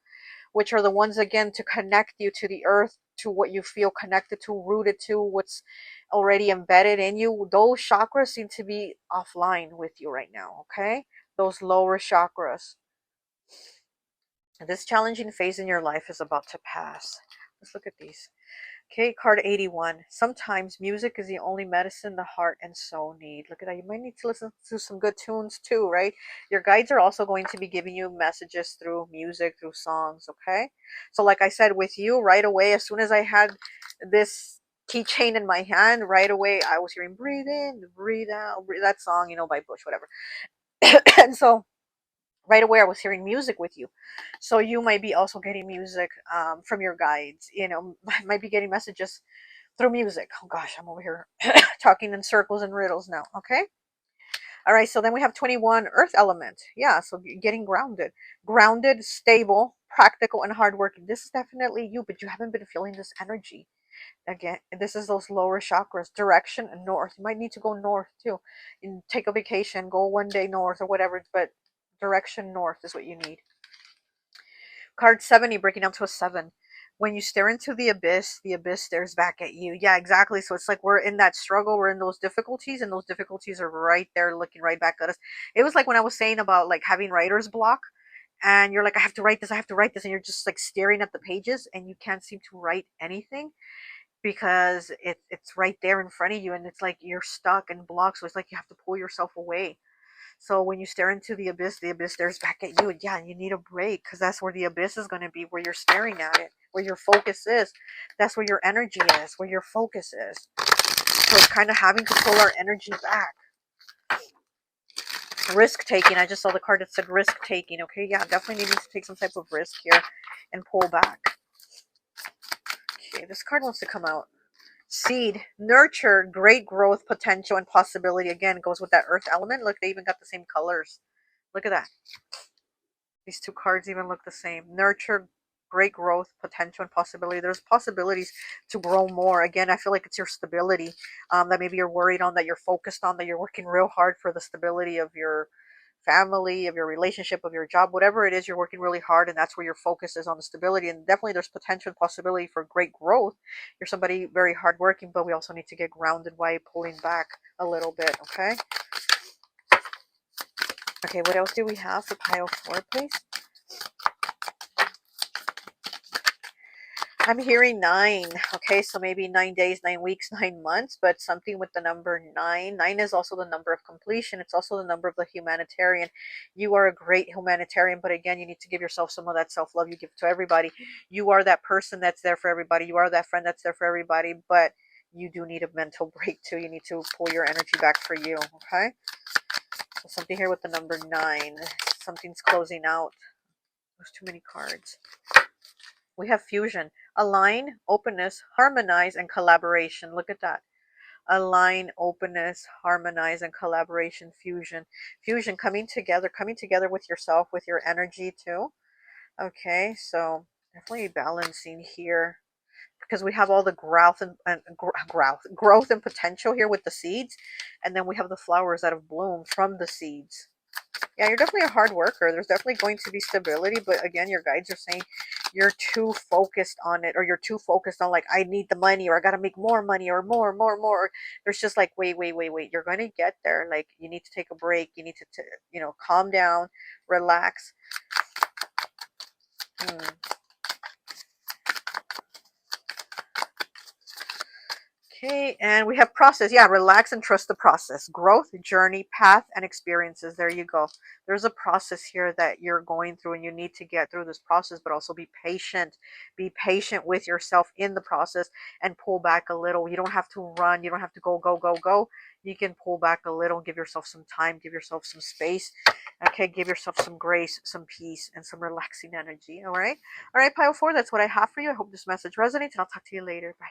which are the ones again to connect you to the earth, to what you feel connected to, rooted to, what's already embedded in you, those chakras seem to be offline with you right now. Okay, those lower chakras. This challenging phase in your life is about to pass. Let's look at these. Okay, card 81. Sometimes music is the only medicine the heart and soul need. Look at that. You might need to listen to some good tunes too, right? Your guides are also going to be giving you messages through music, through songs, okay? So like I said, with you, right away, as soon as I had this keychain in my hand, right away, I was hearing breathe in, breathe out, that song, by Bush, whatever. And so right away I was hearing music with you. So you might be also getting music from your guides, might be getting messages through music. Oh gosh, I'm over here talking in circles and riddles now. Okay. All right. So then we have 21, earth element. Yeah. So getting grounded, stable, practical, and hardworking. This is definitely you, but you haven't been feeling this energy. Again, this is those lower chakras. Direction and north. You might need to go north too. And take a vacation, go one day north or whatever, but direction north is what you need. Card 70, breaking down to a 7. When you stare into the abyss stares back at you. Yeah, exactly. So it's like we're in that struggle, we're in those difficulties, and those difficulties are right there looking right back at us. It was like when I was saying about like having writer's block, and you're like, I have to write this, I have to write this, and you're just like staring at the pages, and you can't seem to write anything because it's right there in front of you, and it's like you're stuck and blocked. So it's like you have to pull yourself away. So when you stare into the abyss stares back at you. And yeah, you need a break because that's where the abyss is going to be, where you're staring at it, where your focus is. That's where your energy is, where your focus is. So it's kind of having to pull our energy back. Risk taking. I just saw the card that said risk taking. Okay, yeah, definitely needing to take some type of risk here and pull back. Okay, this card wants to come out. Seed, nurture, great growth, potential, and possibility. Again, goes with that earth element. Look, they even got the same colors. Look at that. These two cards even look the same. Nurture, great growth, potential, and possibility. There's possibilities to grow more. Again, I feel like it's your stability that maybe you're worried on, that you're focused on, that you're working real hard for the stability of your family, of your relationship, of your job, whatever it is, you're working really hard, and that's where your focus is, on the stability. And definitely there's potential and possibility for great growth. You're somebody very hardworking, but we also need to get grounded by pulling back a little bit. Okay. Okay, what else do we have for pile 4, please? I'm hearing 9. Okay, so maybe 9 days, 9 weeks, 9 months, but something with the number 9. 9 is also the number of completion. It's also the number of the humanitarian. You are a great humanitarian, but again, you need to give yourself some of that self-love you give to everybody. You are that person that's there for everybody. You are that friend that's there for everybody, but you do need a mental break too. You need to pull your energy back for you, okay? So something here with the number 9. Something's closing out. There's too many cards. We have fusion, align, openness, harmonize, and collaboration. Look at that. align, openness, harmonize, and collaboration, fusion, coming together with yourself, with your energy too. Okay, so definitely balancing here because we have all the growth and potential here with the seeds, and then we have the flowers that have bloomed from the seeds. Yeah, you're definitely a hard worker. There's definitely going to be stability, but again, your guides are saying you're too focused on it, or you're too focused on like, I need the money, or I got to make more money, or more. There's just like, wait. You're going to get there. Like, you need to take a break. You need to, calm down, relax. Hmm. Okay, and we have process. Yeah, relax and trust the process. Growth, journey, path, and experiences. There you go. There's a process here that you're going through, and you need to get through this process, but also be patient. Be patient with yourself in the process and pull back a little. You don't have to run. You don't have to go. You can pull back a little, give yourself some time, give yourself some space. Okay, give yourself some grace, some peace, and some relaxing energy. All right. All right, pile four, that's what I have for you. I hope this message resonates, and I'll talk to you later. Bye.